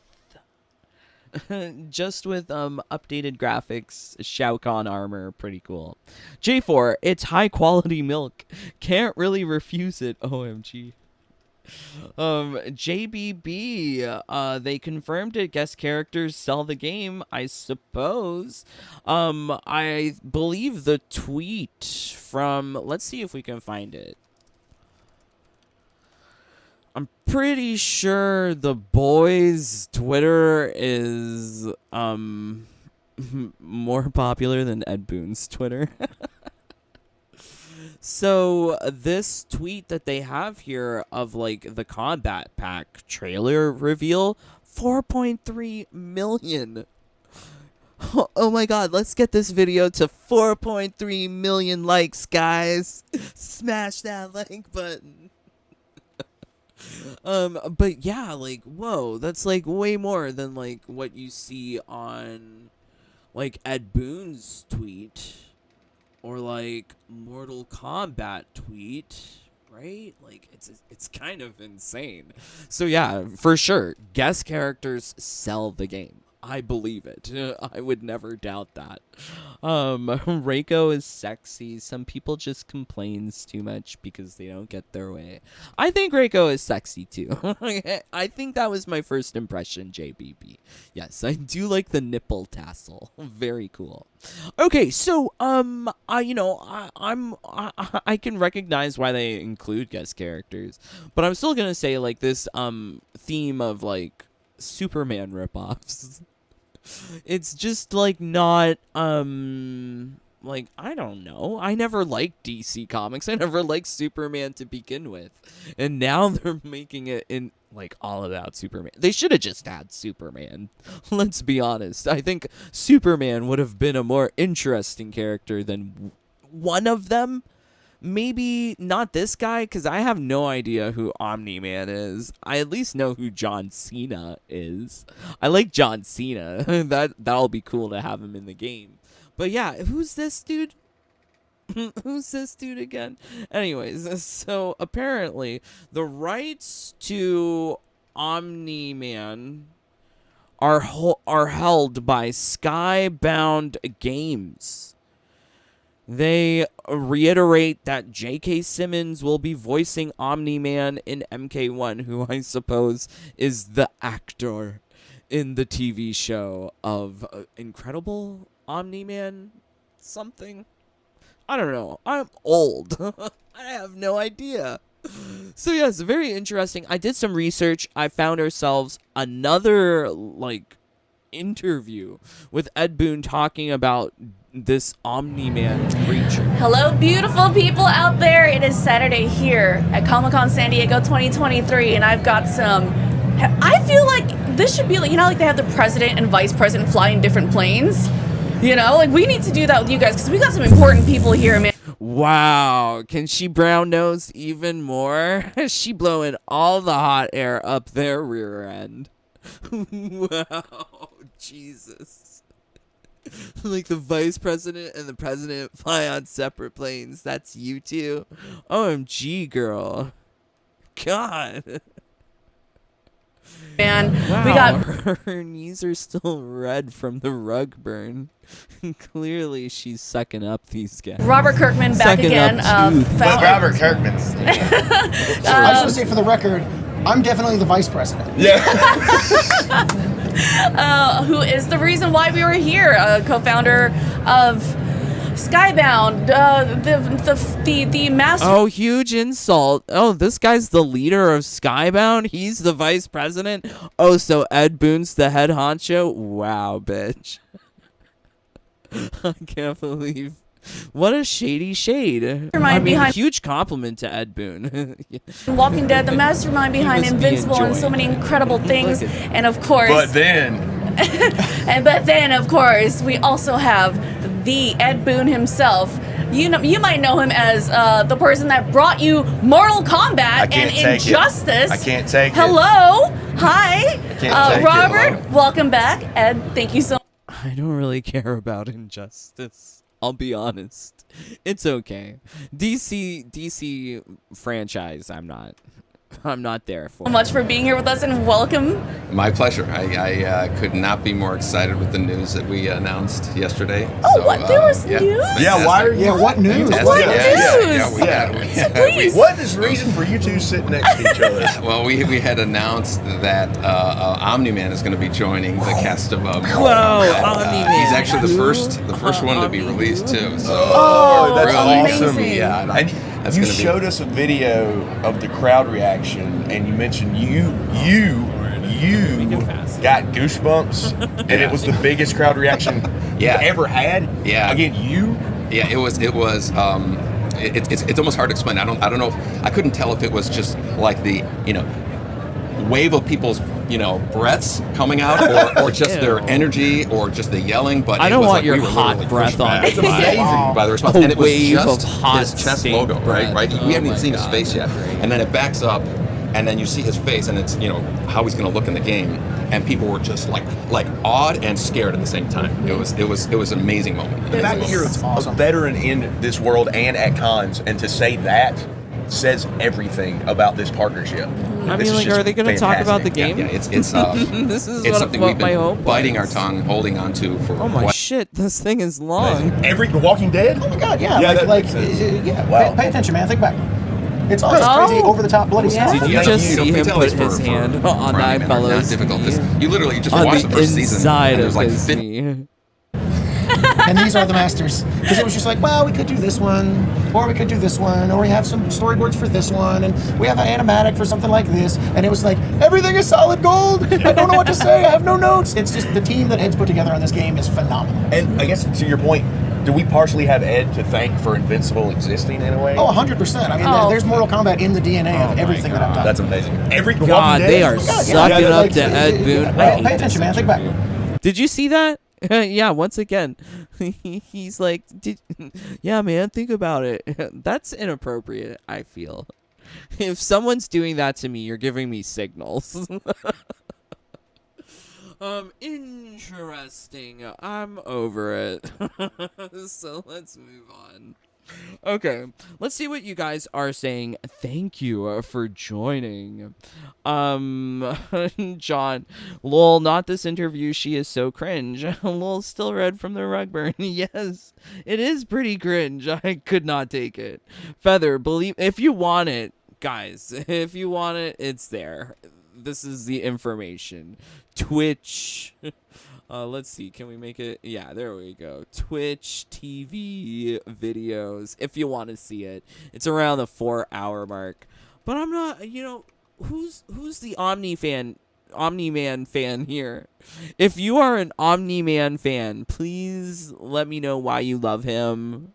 updated graphics, Shao Kahn armor, pretty cool. J4, it's high quality milk. Can't really refuse it. OMG. JBB, they confirmed it. Guest characters sell the game, I suppose. I believe the tweet from, let's see if we can find it. I'm pretty sure the boys' Twitter is more popular than Ed Boon's Twitter. So this tweet that they have here of like the Combat Pack trailer reveal, 4.3 million. Oh my god, let's get this video to 4.3 million likes, guys. Smash that like button. But yeah, like, whoa, that's like way more than like what you see on like Ed Boon's tweet or like Mortal Kombat tweet, right? Like it's kind of insane. So yeah, for sure, guest characters sell the game. I believe it. I would never doubt that. Reiko is sexy. Some people just complains too much because they don't get their way. I think Reiko is sexy too. I think that was my first impression, JBB. Yes, I do like the nipple tassel. Very cool. Okay, so I can recognize why they include guest characters, but I'm still gonna say like this theme of like Superman ripoffs. It's just like not like I don't know. I never liked DC Comics. I never liked Superman to begin with. And now they're making it in like all about Superman. They should have just had Superman. Let's be honest. I think Superman would have been a more interesting character than one of them. Maybe not this guy, because I have no idea who Omni-Man is. I at least know who John Cena is. I like John Cena. That'll be cool to have him in the game. But yeah, who's this dude? Who's this dude again? Anyways, so apparently the rights to Omni-Man are held by Skybound Games. They reiterate that J.K. Simmons will be voicing Omni-Man in MK1, who I suppose is the actor in the TV show of Incredible Omni-Man something. I don't know. I'm old. I have no idea. So yeah, it's very interesting. I did some research. I found ourselves another like interview with Ed Boon talking about this Omni-Man creature. Hello, beautiful people out there. It is Saturday here at Comic-Con San Diego 2023, and I've got some... I feel like this should be like, you know, like they have the president and vice president fly in different planes? You know, like we need to do that with you guys because we got some important people here, man. Wow, can she brown nose even more? She blowing all the hot air up their rear end. Wow, Jesus. Like the vice president and the president fly on separate planes. That's you two. OMG, girl. God. Man, wow. We got her knees are still red from the rug burn. Clearly, she's sucking up these guys. Robert Kirkman back Sucking again. Robert Kirkman. I just want to say for the record, I'm definitely the vice president. Yeah. Who is the reason why we were here? Co-founder of Skybound, the master. Oh, huge insult. Oh, this guy's the leader of Skybound? He's the vice president? Oh, so Ed Boon's the head honcho? Wow, bitch. I can't believe. What a shady shade. I mean, huge compliment to Ed Boon. Yeah. Walking Dead, the mastermind behind Invincible and so many incredible things. And of course... But then, of course, we also have the Ed Boon himself. You know, you might know him as the person that brought you Mortal Kombat and Injustice. I can't take it. Hello. Hi. Robert, Hello. Welcome back. Ed, thank you so much. I don't really care about Injustice. I'll be honest. It's okay. DC franchise, I'm not there for. So much for being here with us and welcome. My pleasure. I could not be more excited with the news that we announced yesterday. Oh, so, what? There was news? Yeah, why? Yeah, what news? What news? Yeah. Please. What is the reason for you two sitting next to each other? Well, we had announced that Omni-Man is going to be joining the cast of Mortal Kombat. Omni-Man. He's actually the first one to be released too. So that's really awesome. Yeah. That's You gonna be- showed us a video of the crowd reaction, and you mentioned you got goosebumps, and it was the biggest crowd reaction you've ever had. Yeah. Again, you. Yeah, it was. It's almost hard to explain. I don't know if I couldn't tell if it was just like the wave of people's breaths coming out, or just their energy, or just the yelling. But I it don't was want like your we were hot literally breath pushed on back. me. It's amazing by the response, A and it was wave just of hot his chest steak logo, breath. right? Oh We haven't my even seen his God, face yet, and then it backs up. And then you see his face, and it's how he's going to look in the game, and people were just like awed and scared at the same time. It was an amazing moment. The fact that you're a veteran in this world and at cons, and to say that says everything about this partnership. I mean, like, are they going to talk about the game? Yeah, it's this is it's what, something what we've my been hope biting was. our tongue, holding on to for. Oh my shit! This thing is long. The Walking Dead. Oh my god, yeah. Yeah, that like makes sense. yeah. Wow. Pay attention, man. Think back. It's all this crazy, over the top, bloody stuff. Did you just see him put his hand on that fellow's not difficult. knee? You literally just on watched the the first season, inside and of there's like his 50 knee. And these are the masters. Because it was just like, well, we could do this one, or we could do this one, or we have some storyboards for this one, and we have an animatic for something like this. And it was like, everything is solid gold. I don't know what to say. I have no notes. It's just the team that Ed's put together on this game is phenomenal. And I guess to your point, do we partially have Ed to thank for Invincible existing in a way? Oh, 100%. I mean, there's Mortal Kombat in the DNA of everything that I've done. That's amazing. God, they are sucking up to Ed Boon. I hate Pay attention, man. Think back. Did you see that? Yeah, once again, he's like, yeah, man, think about it. That's inappropriate, I feel. If someone's doing that to me, you're giving me signals. Interesting. I'm over it. So let's move on. Okay, let's see what you guys are saying. Thank you for joining. John, lol, not this interview. She is so cringe. Lol, still red from the rug burn. Yes, it is pretty cringe. I could not take it. Feather, believe if you want it, guys. If you want it, it's there. This is the information. Twitch. Let's see. Can we make it? Yeah, there we go. Twitch TV videos. If you want to see it, it's around the 4-hour mark. But I'm not. Who's the Omni-Man fan here? If you are an Omni-Man fan, please let me know why you love him.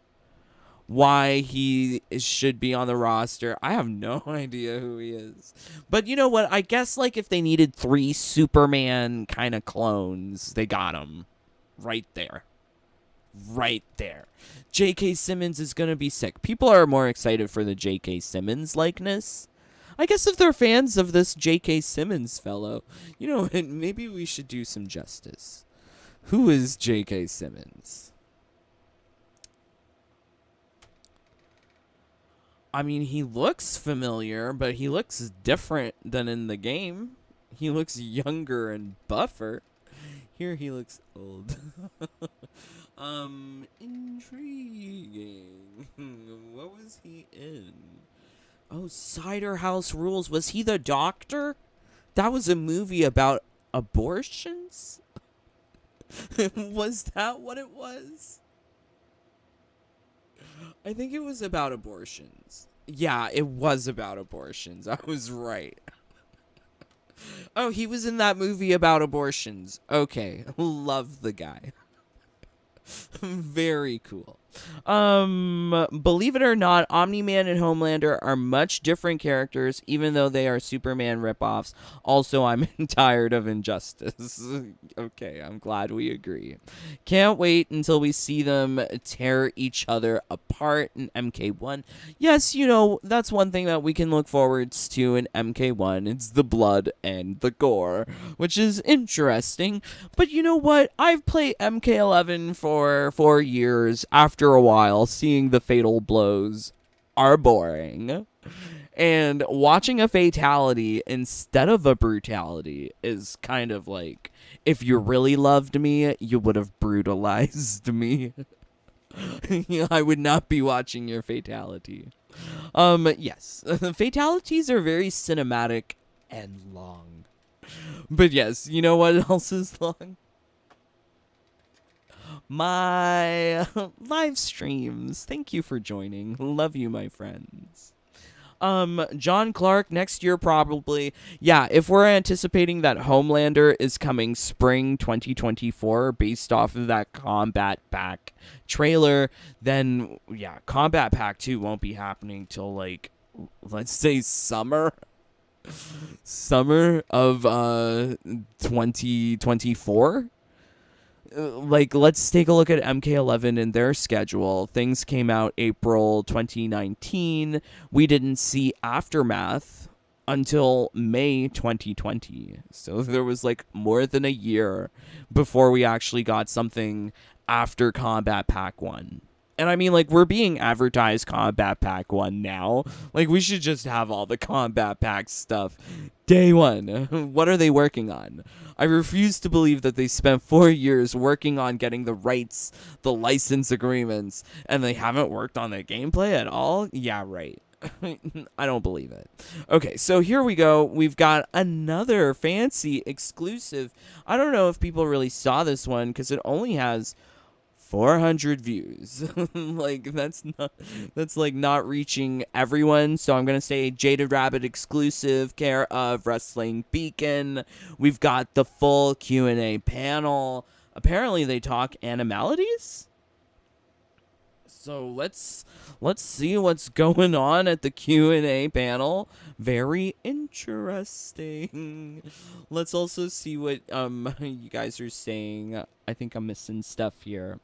Why he should be on the roster. I have no idea who he is. But you know what? I guess like if they needed 3 Superman kind of clones, they got him. Right there. Right there. J.K. Simmons is going to be sick. People are more excited for the J.K. Simmons likeness. I guess if they're fans of this J.K. Simmons fellow, maybe we should do some justice. Who is J.K. Simmons? I mean, he looks familiar, but he looks different than in the game. He looks younger and buffer. Here he looks old. Intriguing. What was he in? Oh, Cider House Rules. Was he the doctor? That was a movie about abortions? Was that what it was? I think it was about abortions. Yeah, it was about abortions. I was right. Oh, he was in that movie about abortions. Okay, love the guy. Very cool. Believe it or not, Omni-Man and Homelander are much different characters, even though they are Superman ripoffs. Also, I'm tired of Injustice. Okay, I'm glad we agree. Can't wait until we see them tear each other apart in MK1. Yes, that's one thing that we can look forward to in MK1. It's the blood and the gore, which is interesting. But you know what? I've played MK11 for 4 years. After a while, seeing the fatal blows are boring. And watching a fatality instead of a brutality is kind of like, if you really loved me, you would have brutalized me. I would not be watching your fatality. Yes, fatalities are very cinematic and long. But yes, you know what else is long? my live streams. Thank you for joining. Love you, my friends. John Clark, next year probably. Yeah, if we're anticipating that Homelander is coming spring 2024 based off of that Combat Pack trailer, then yeah, Combat Pack 2 won't be happening till like, let's say summer of 2024. Like, let's take a look at MK11 and their schedule. Things came out April 2019. We didn't see Aftermath until May 2020. So there was like more than a year before we actually got something after Combat Pack 1. And I mean, like, we're being advertised Combat Pack 1 now. Like, we should just have all the Combat Pack stuff day one. What are they working on? I refuse to believe that they spent 4 years working on getting the rights, the license agreements, and they haven't worked on the gameplay at all? Yeah, right. I don't believe it. Okay, so here we go. We've got another fancy exclusive. I don't know if people really saw this one because it only has 400 views. Like, that's like not reaching everyone. So I'm gonna say Jaded Rabbit exclusive, care of Wrestling Beacon. We've got the full Q&A panel. Apparently they talk animalities. So let's see what's going on at the Q&A panel. Very interesting. Let's also see what you guys are saying. I think I'm missing stuff here.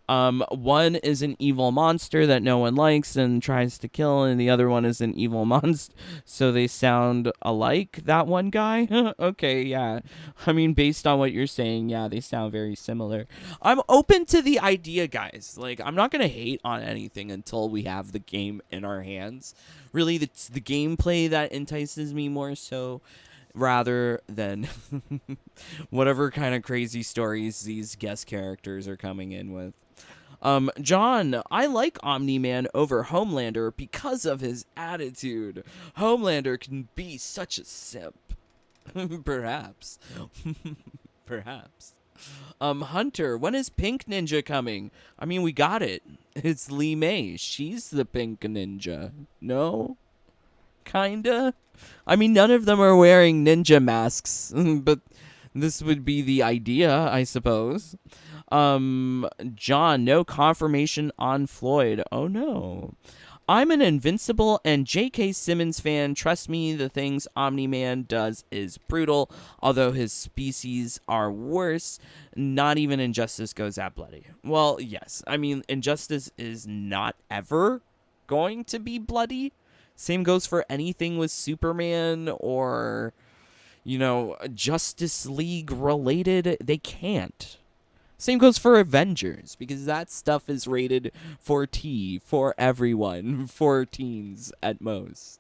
One is an evil monster that no one likes and tries to kill, and the other one is an evil monster. So they sound alike, that one guy? Okay, yeah. I mean, based on what you're saying, yeah, they sound very similar. I'm open to the idea, guys. Like, I'm not going to hate on anything until we have the game in our hands. Really, it's the gameplay that entices me more so, rather than whatever kind of crazy stories these guest characters are coming in with. John, I like Omni-Man over Homelander because of his attitude. Homelander can be such a simp. Perhaps. Perhaps. Hunter, when is Pink Ninja coming? I mean, we got it. It's Li Mei. She's the Pink Ninja. No? Kinda? I mean, none of them are wearing ninja masks, but this would be the idea, I suppose. John, no confirmation on Floyd. Oh, no. I'm an Invincible and J.K. Simmons fan. Trust me, the things Omni-Man does is brutal. Although his species are worse, not even Injustice goes that bloody. Well, yes. I mean, Injustice is not ever going to be bloody. Same goes for anything with Superman or, you know, Justice League related. They can't. Same goes for Avengers, because that stuff is rated for T, for everyone, for teens at most.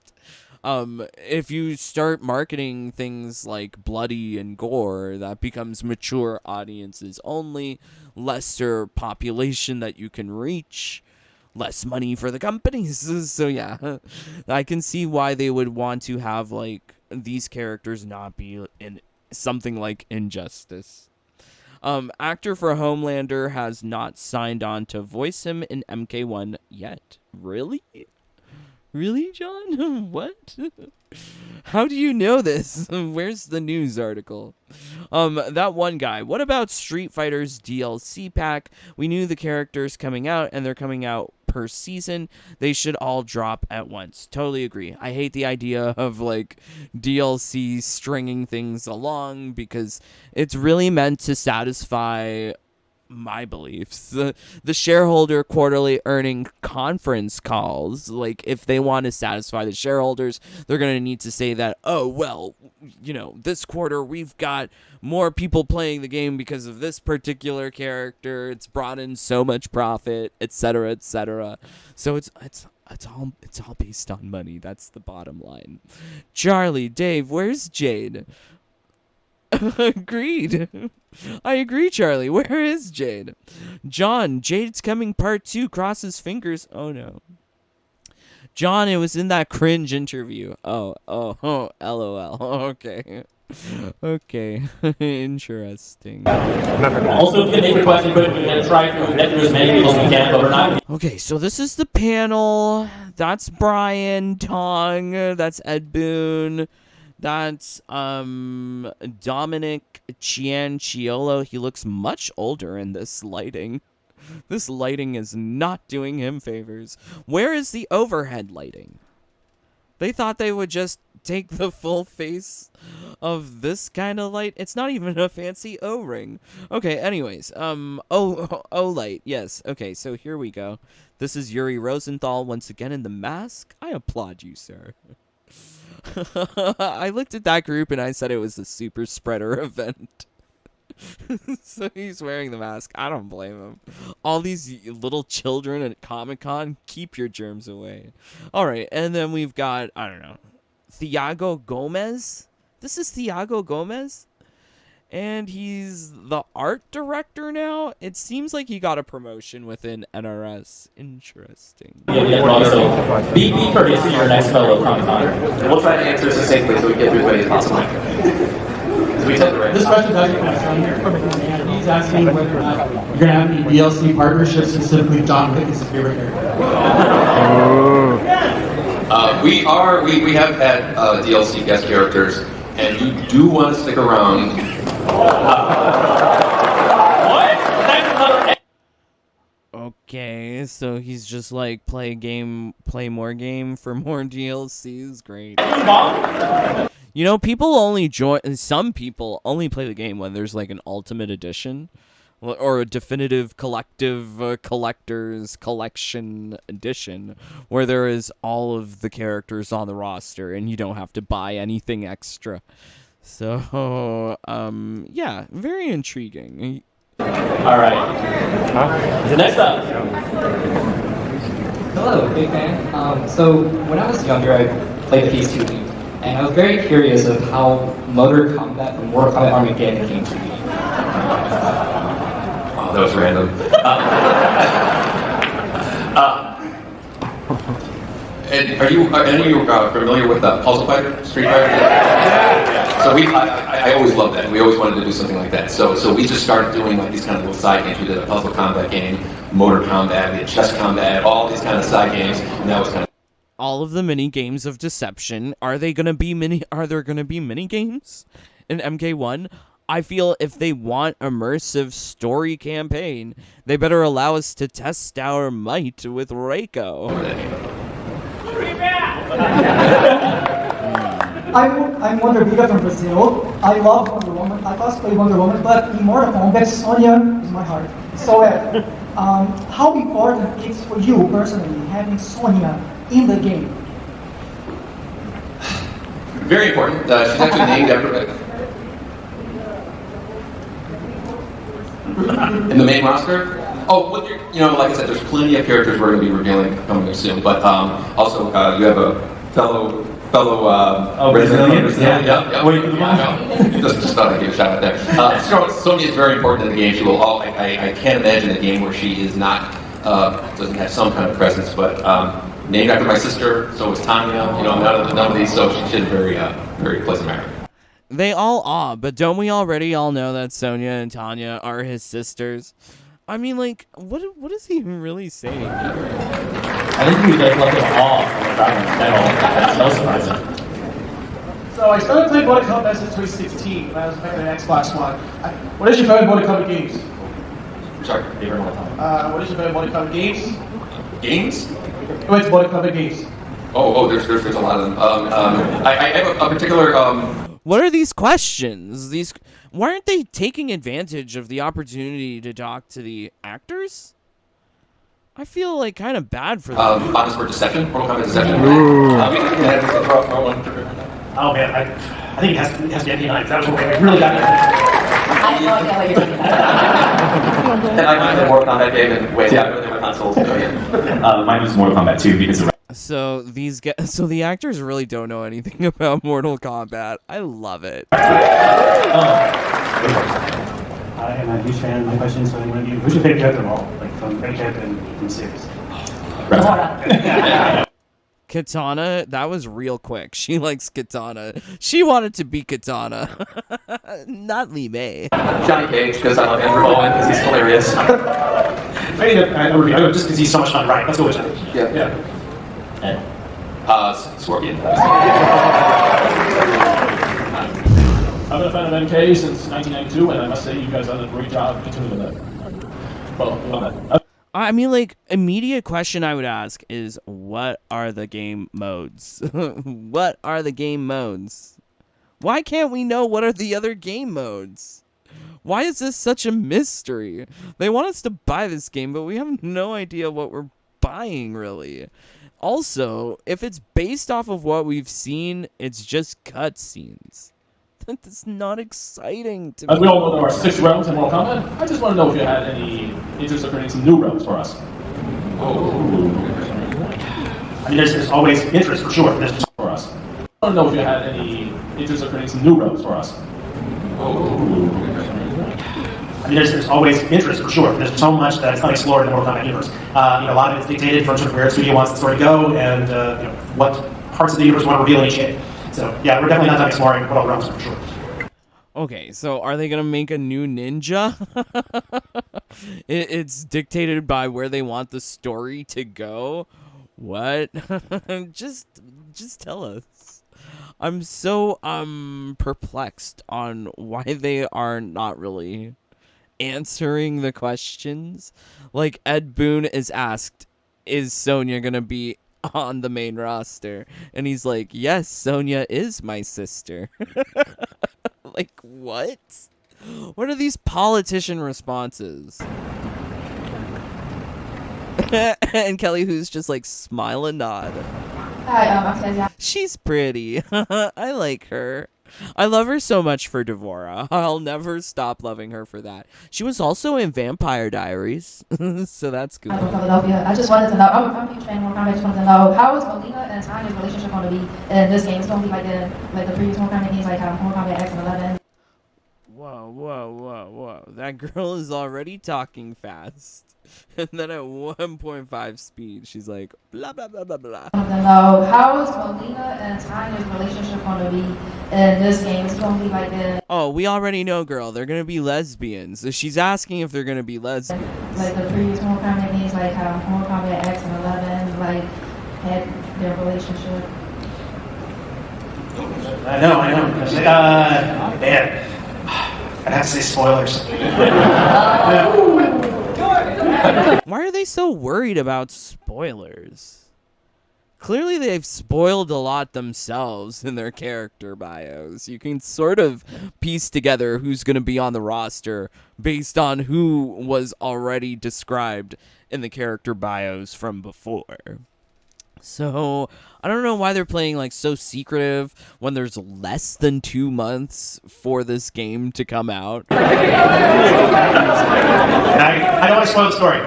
If you start marketing things like bloody and gore, that becomes mature audiences only, lesser population that you can reach, less money for the companies. So yeah, I can see why they would want to have like these characters not be in something like Injustice. Actor for Homelander has not signed on to voice him in MK1 yet. Really? Really, John? What? How do you know this? Where's the news article? That one guy. What about Street Fighter's DLC pack? We knew the characters coming out, and they're coming out per season. They should all drop at once. Totally agree. I hate the idea of like DLC stringing things along because it's really meant to satisfy my beliefs. The shareholder quarterly earning conference calls, like if they want to satisfy the shareholders, they're going to need to say that, oh, well, you know, this quarter we've got more people playing the game because of this particular character. It's brought in so much profit, etc., etc. So it's all based on money. That's the bottom line. Charlie, Dave, where's Jade? Agreed. I agree, Charlie. Where is Jade? John, Jade's coming part 2. Cross his fingers. Oh, no. John, it was in that cringe interview. Oh, LOL. Okay. Okay, interesting. Also, if you can make a question, but we're going to try to get through as many people as we can, but we're not. Okay, so this is the panel. That's Brian Tong. That's Ed Boon. That's Dominic Cianciolo. He looks much older in this lighting. This lighting is not doing him favors. Where is the overhead lighting? They thought they would just take the full face of this kind of light. It's not even a fancy O-ring. Okay, anyways, O-light, yes. Okay, so here we go. This is Yuri Rosenthal once again in the mask. I applaud you, sir. I looked at that group and I said it was a super spreader event. So he's wearing the mask. I don't blame him. All these little children at Comic-Con, keep your germs away. All right, and then we've got, I don't know, Thiago Gomez. This is Thiago Gomez, and he's the art director now. It seems like he got a promotion within NRS. Interesting. Yeah, be courteous to your next fellow Comic-Con. We'll try to answer succinctly so we get through as many as possible. This question doesn't come. He's asking whether or not you're going to have any DLC partnerships, specifically John Wick is his favorite character. We have had DLC guest characters, and you do want to stick around. Okay, so he's just like play more game for more DLCs. Great. You know, some people only play the game when there's like an ultimate edition or a definitive collective collector's collection edition where there is all of the characters on the roster and you don't have to buy anything extra. So, yeah, very intriguing. All right. So next up. Hello, big fan. So when I was younger, I played the PS2 game, and I was very curious of how Motor Kombat from Mortal Kombat Armageddon came to be. Oh, that was random. And are any of you familiar with Puzzle Fighter, Street Fighter? Yeah. So I always loved that. We always wanted to do something like that. So we just started doing like these kind of little side games. We did a Puzzle Combat game, Motor Combat, we had Chess Combat, all these kind of side games, and that was kind of all of the mini games of Deception. Are there gonna be mini games in MK1? I feel if they want immersive story campaign, they better allow us to test our might with Reiko. I'm Wonder Viga from Brazil. I love Wonder Woman. I cosplay Wonder Woman, but in Mortal Kombat, Sonya is my heart. So, how important is for you personally having Sonya in the game? very important. She's actually named after in the main roster. Oh, well, like I said, there's plenty of characters we're going to be revealing coming soon. But also, you have a fellow resident. Yeah. Wait, just thought I'd give a shout out there. Sonya is very important in the game. She will. I can't imagine a game where she is not doesn't have some kind of presence. But named after my sister, so is Tanya. None of these. So she's very pleasant marriage. They all are, but don't we already all know that Sonya and Tanya are his sisters? I mean, like, what is he even really saying? I think you guys left it all from the Dragon. That's no surprise. So I started playing Mortal Kombat since 2016 when I was playing on Xbox One. What is your favorite Mortal Kombat games? Sorry, favorite Mortal Kombat. What is your favorite Mortal Kombat games? Games? What's Mortal Kombat games? Oh, there's a lot of them. I have a particular. What are these questions? Why aren't they taking advantage of the opportunity to talk to the actors? I feel like kind of bad for them. Honest for Deception, Mortal Kombat Deception. Oh man, I think it has to be MP9. That was what we really got. I have no idea what you're talking about. And I might have Mortal Kombat game and way better than my consoles. Mine was Mortal Kombat 2 because of. So the actors really don't know anything about Mortal Kombat. I love it. I am a huge fan. My question is for anyone of you: who's your favorite character of all? Like from Red Cap and from series? Katana, that was real quick. She likes Katana. She wanted to be Katana. Not Li Mei. Johnny Cage, because I love Andrew Owen, because he's hilarious. Maybe just because he's so much fun, right? Let's go with Johnny. Yeah. Scorpion. I've been a fan of MK since 1992, and I must say you guys have done a great job continuing that. Well, on that. I mean, like, immediate question I would ask is, what are the game modes? What are the game modes? Why can't we know what are the other game modes? Why is this such a mystery? They want us to buy this game, but we have no idea what we're buying, really. Also, if it's based off of what we've seen, it's just cutscenes. That's not exciting to me. As we all know, there are 6 realms in Mortal Kombat. I just want to know if you had any interest in creating some new realms for us. I mean, there's always interest, for sure. There's for us. I want to know if you had any interest in creating some new realms for us. I mean, there's always interest, for sure. There's so much that is unexplored in the Mortal Kombat universe. A lot of it's dictated from sort of where the studio wants the story to go and what parts of the universe want to reveal in each game. So, yeah, we're definitely not done exploring what all realms are, for sure. Okay, so are they going to make a new ninja? It's dictated by where they want the story to go? What? Just tell us. I'm so perplexed on why they are not really answering the questions. Like, Ed Boon is asked, is Sonya going to be on the main roster? And he's like, yes, Sonya is my sister. Like, what? What are these politician responses? And Kelly, who's just like smile and nod. Hi, I'm Tanya. She's pretty. I like her. I love her so much for Devora. I'll never stop loving her for that. She was also in Vampire Diaries, so that's cool. I'm from Philadelphia. I just wanted to know, I'm a huge fan of Mortal Kombat. I just wanted to know, how is Melina and Tanya's relationship going to be in this game? It's going to be like the previous Mortal Kombat games, like Mortal Kombat X and 11. Whoa. That girl is already talking fast. And then at 1.5 speed, she's like, blah, blah, blah, blah, blah. I want to know, how is Melina and Tanya's relationship going to be in this game? It's going to be like the... Oh, we already know, girl. They're going to be lesbians. So she's asking if they're going to be lesbians. Like the previous Mortal Kombat games, like Mortal Kombat X and 11, like, had their relationship. I know. Man. I'd have to say spoilers. Why are they so worried about spoilers? Clearly they've spoiled a lot themselves in their character bios. You can sort of piece together who's going to be on the roster based on who was already described in the character bios from before. So, I don't know why they're playing like so secretive when there's less than 2 months for this game to come out. I don't want to spoil the story.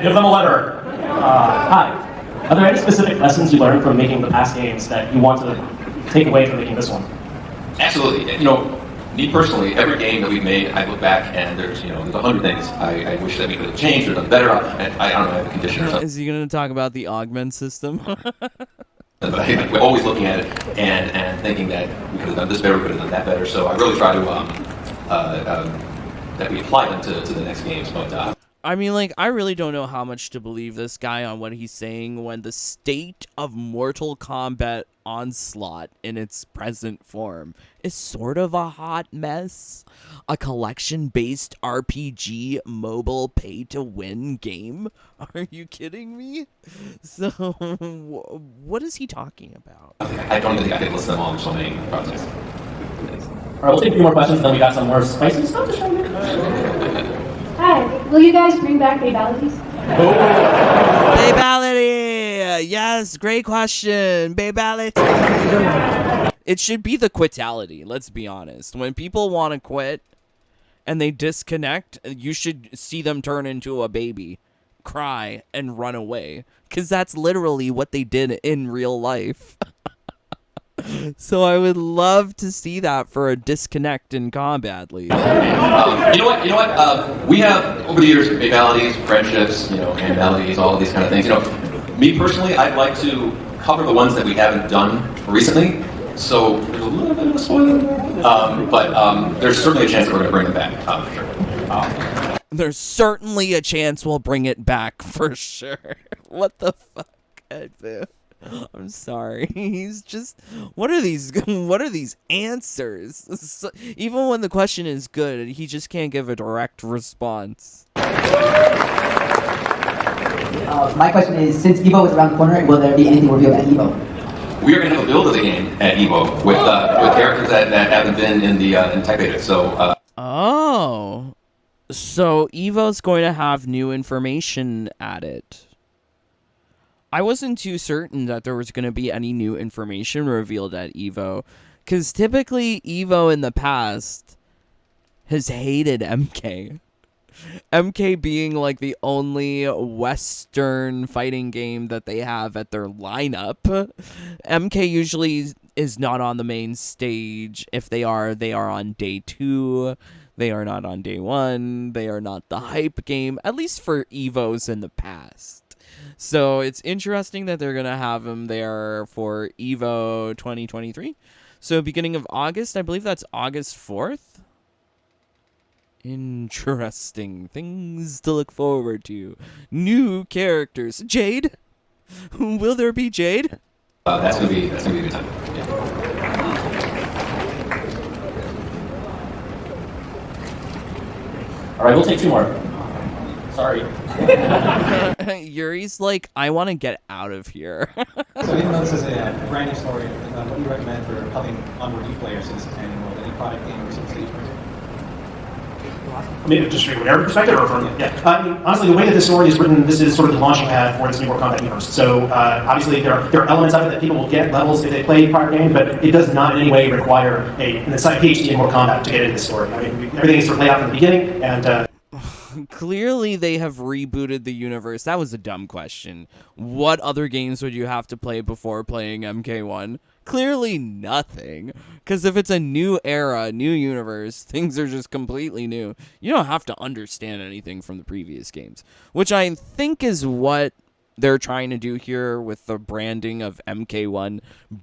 Give them a letter. Hi. Are there any specific lessons you learned from making the past games that you want to take away from making this one? Absolutely. Me personally, every game that we've made, I look back and there's 100 things I wish that we could have changed or done better. And I don't know, I have a condition or something. Is he going to talk about the augment system? But we're always looking at it and thinking that we could have done this better, we could have done that better. So I really try to that we apply them to the next games. But I mean, like, I really don't know how much to believe this guy on what he's saying when the state of Mortal Kombat Onslaught in its present form is sort of a hot mess. A collection-based RPG mobile pay-to-win game? Are you kidding me? So, what is he talking about? I don't think I can list them all. There's so many projects. All right, we'll take a few more questions, then we got some more spicy stuff to show you. Hi, will you guys bring back Babalities? Babality! Yes, great question. Babality. It should be the quitality, let's be honest. When people want to quit and they disconnect, you should see them turn into a baby, cry, and run away. Because that's literally what they did in real life. So I would love to see that for a disconnect in Kombat League. You know what? We have over the years babalities, friendships, animalities, all of these kind of things. Me personally, I'd like to cover the ones that we haven't done recently. So there's a little bit of a spoiler, but there's certainly a chance that we're going to bring them back for sure. There's certainly a chance we'll bring it back for sure. What the fuck, Ed Boon? I'm sorry. He's just. What are these? What are these answers? So, even when the question is good, he just can't give a direct response. My question is, since Evo is around the corner, will there be anything revealed at Evo? We are going to have a build of the game at Evo with characters that haven't been in Tech Beta. So. Oh, so Evo's going to have new information added. I wasn't too certain that there was going to be any new information revealed at Evo, because typically Evo in the past has hated MK. MK being like the only Western fighting game that they have at their lineup. MK usually is not on the main stage. If they are on day 2. They are not on day 1. They are not the hype game, at least for Evos in the past. So it's interesting that they're going to have him there for Evo 2023. So beginning of August, I believe that's August 4th. Interesting things to look forward to. New characters. Jade? Will there be Jade? That's gonna be a good time. Yeah. All right, we'll take 2 more. Sorry. Yuri's like, I want to get out of here. So even though this is a brand new story, what do you recommend for helping onboard new players to this expanding world? Any product, game, or some stage? I mean, just from a narrative perspective, or from honestly, the way that this story is written, this is sort of the launching pad for this new Mortal Kombat universe. So obviously, there are elements of it that people will get levels if they play prior games, but it does not in any way require an inside PhD in Mortal Kombat to get into this story. I mean, everything is sort of laid out from the beginning, and clearly they have rebooted the universe. That was a dumb question. What other games would you have to play before playing MK1? Clearly nothing. Because if it's a new era, new universe, things are just completely new. You don't have to understand anything from the previous games. Which I think is what they're trying to do here with the branding of MK1.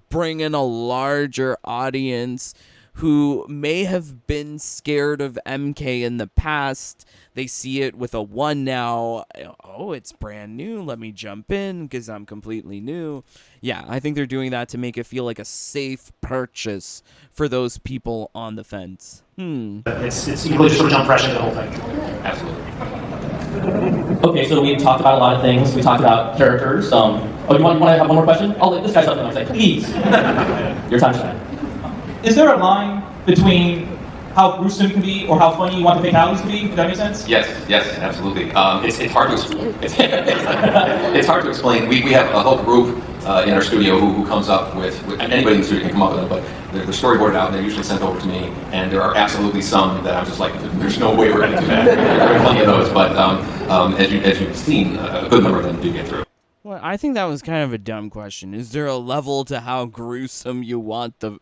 Bring in a larger audience who may have been scared of MK in the past. They see it with a 1 now. Oh, it's brand new. Let me jump in because I'm completely new. Yeah, I think they're doing that to make it feel like a safe purchase for those people on the fence. It's you can just sort of jump fresh into the whole thing. Absolutely. Okay, so we talked about a lot of things. We talked about characters. Oh, you want to have one more question? Oh, this guy's up and say, please. Your time's shine. Is there a line between how gruesome it can be or how funny you want the fatalities to be? Does that make sense? Yes, absolutely. It's hard to explain. It's hard to explain. We have a whole group in our studio who comes up with anybody in the studio can come up with it, but they're storyboarded out and they're usually sent over to me. And there are absolutely some that I'm just like, there's no way we're going to do that. There are plenty of those, but as you've seen, a good number of them do get through. Well, I think that was kind of a dumb question. Is there a level to how gruesome you want the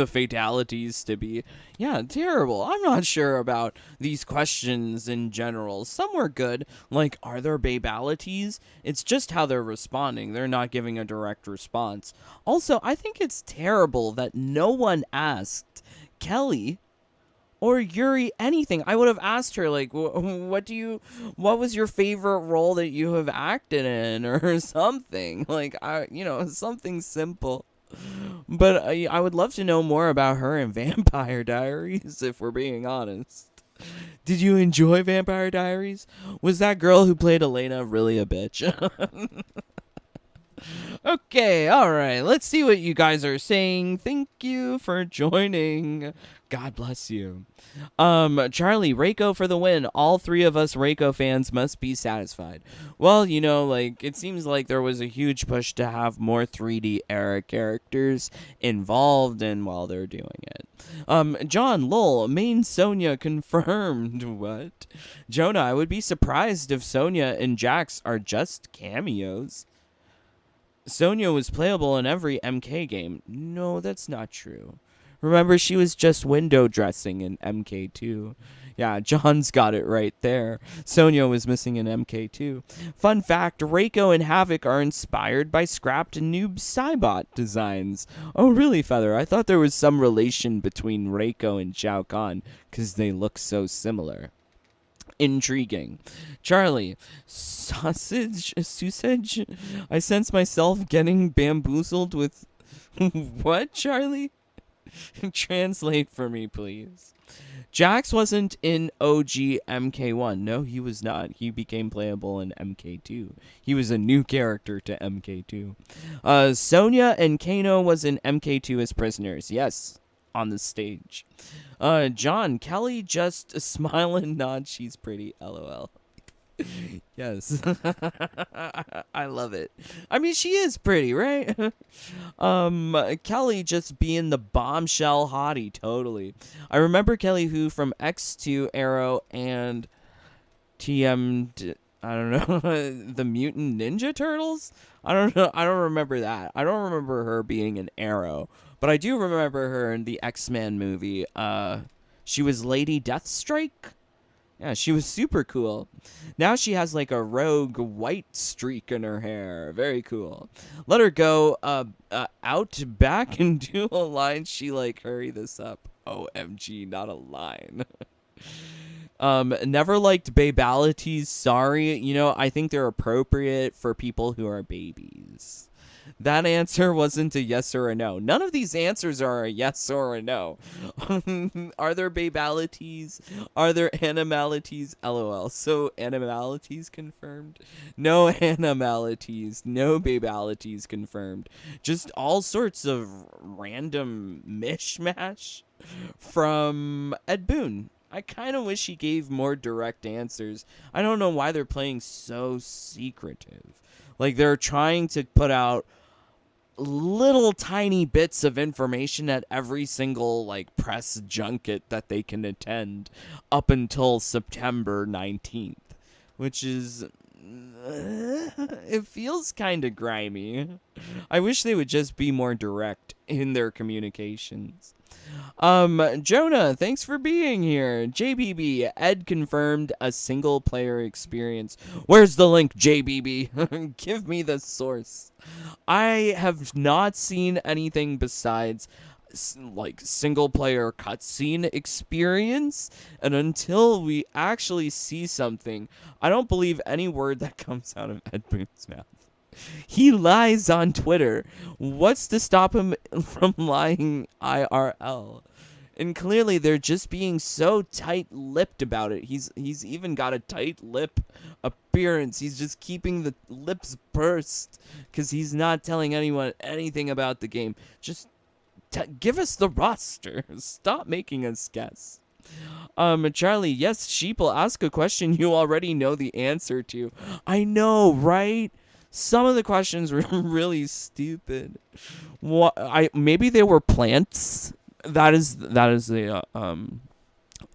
fatalities to be? Yeah, terrible. I'm not sure about these questions in general. Some were good, like, are there babalities? It's just how they're responding. They're not giving a direct response. Also, I think it's terrible that no one asked Kelly or Yuri anything. I would have asked her, like, what was your favorite role that you have acted in, or something, like, something simple. But I would love to know more about her in Vampire Diaries, if we're being honest. Did you enjoy Vampire Diaries? Was that girl who played Elena really a bitch? Okay, alright, let's see what you guys are saying. Thank you for joining. God bless you. Charlie, Reiko for the win. All 3 of us Reiko fans must be satisfied. Well, it seems like there was a huge push to have more 3D era characters involved in while they're doing it. John, lol, main Sonya confirmed. What? Jonah, I would be surprised if Sonya and Jax are just cameos. Sonya was playable in every MK game. No, that's not true. Remember, she was just window dressing in MK2. Yeah, John's got it right there. Sonya was missing in MK2. Fun fact, Reiko and Havoc are inspired by scrapped Noob Saibot designs. Oh, really, Feather? I thought there was some relation between Reiko and Shao Kahn, because they look so similar. Intriguing. Charlie, sausage? I sense myself getting bamboozled with... What, Charlie? Translate for me, please. Jax wasn't in OG MK1. No, he was not. He became playable in MK2. He was a new character to MK2. Sonya and Kano was in MK2 as prisoners. Yes, on the stage. John, Kelly just smile and nod. She's pretty. LOL. Yes. I love it. I mean, she is pretty, right? Kelly just being the bombshell hottie, totally. I remember Kelly Hu from X2 Arrow and TM, I don't know, the Mutant Ninja Turtles? I don't know. I don't remember that. I don't remember her being an Arrow, but I do remember her in the X-Men movie. She was Lady Deathstrike? Yeah, she was super cool. Now she has like a rogue white streak in her hair. Very cool. Let her go out back and do a line. She like, hurry this up. OMG, not a line. Never liked Babalities. Sorry. You know, I think they're appropriate for people who are babies. That answer wasn't a yes or a no. None of these answers are a yes or a no. Are there Babalities? Are there Animalities? LOL. So Animalities confirmed? No Animalities. No Babalities confirmed. Just all sorts of random mishmash from Ed Boon. I kind of wish he gave more direct answers. I don't know why they're playing so secretive. Like, they're trying to put out little tiny bits of information at every single, like, press junket that they can attend up until September 19th. Which is... it feels kind of grimy. I wish they would just be more direct in their communications. Jonah, thanks for being here. JBB, Ed confirmed a single player experience. Where's the link, JBB? Give me the source. I have not seen anything besides like single player cutscene experience, and until we actually see something, I don't believe any word that comes out of Ed Boon's mouth. He lies on Twitter. What's to stop him from lying IRL? And clearly they're just being so tight-lipped about it. He's even got a tight lip appearance. He's just keeping the lips pursed because he's not telling anyone anything about the game. Just give us the roster. Stop making us guess. Charlie, yes, Sheeple, ask a question you already know the answer to. I know, right? Some of the questions were really stupid. Maybe they were plants. That is the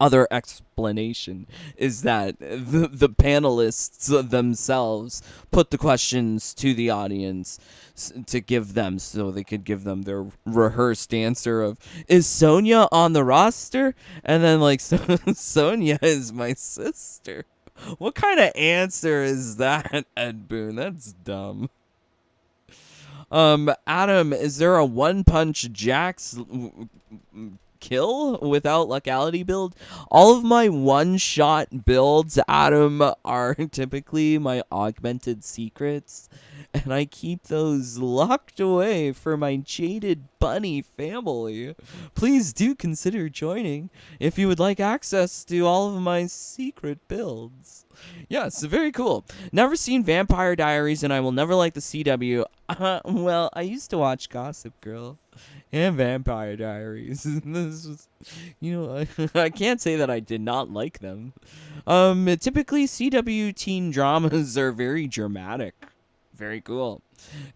other explanation, is that the panelists themselves put the questions to the audience to give them, so they could give them their rehearsed answer of, is Sonya on the roster? And then like, Sonya is my sister. What kind of answer is that, Ed Boon? That's dumb. Adam, is there a one-punch Jax kill without locality build? All of my one-shot builds, Adam, are typically my augmented secrets, and I keep those locked away for my Jaded bunny family. Please do consider joining if you would like access to all of my secret builds. Yes, very cool. Never seen Vampire Diaries, and I will never like the CW. Well, I used to watch Gossip Girl and Vampire Diaries. This was, I can't say that I did not like them. Typically, CW teen dramas are very dramatic. Very cool.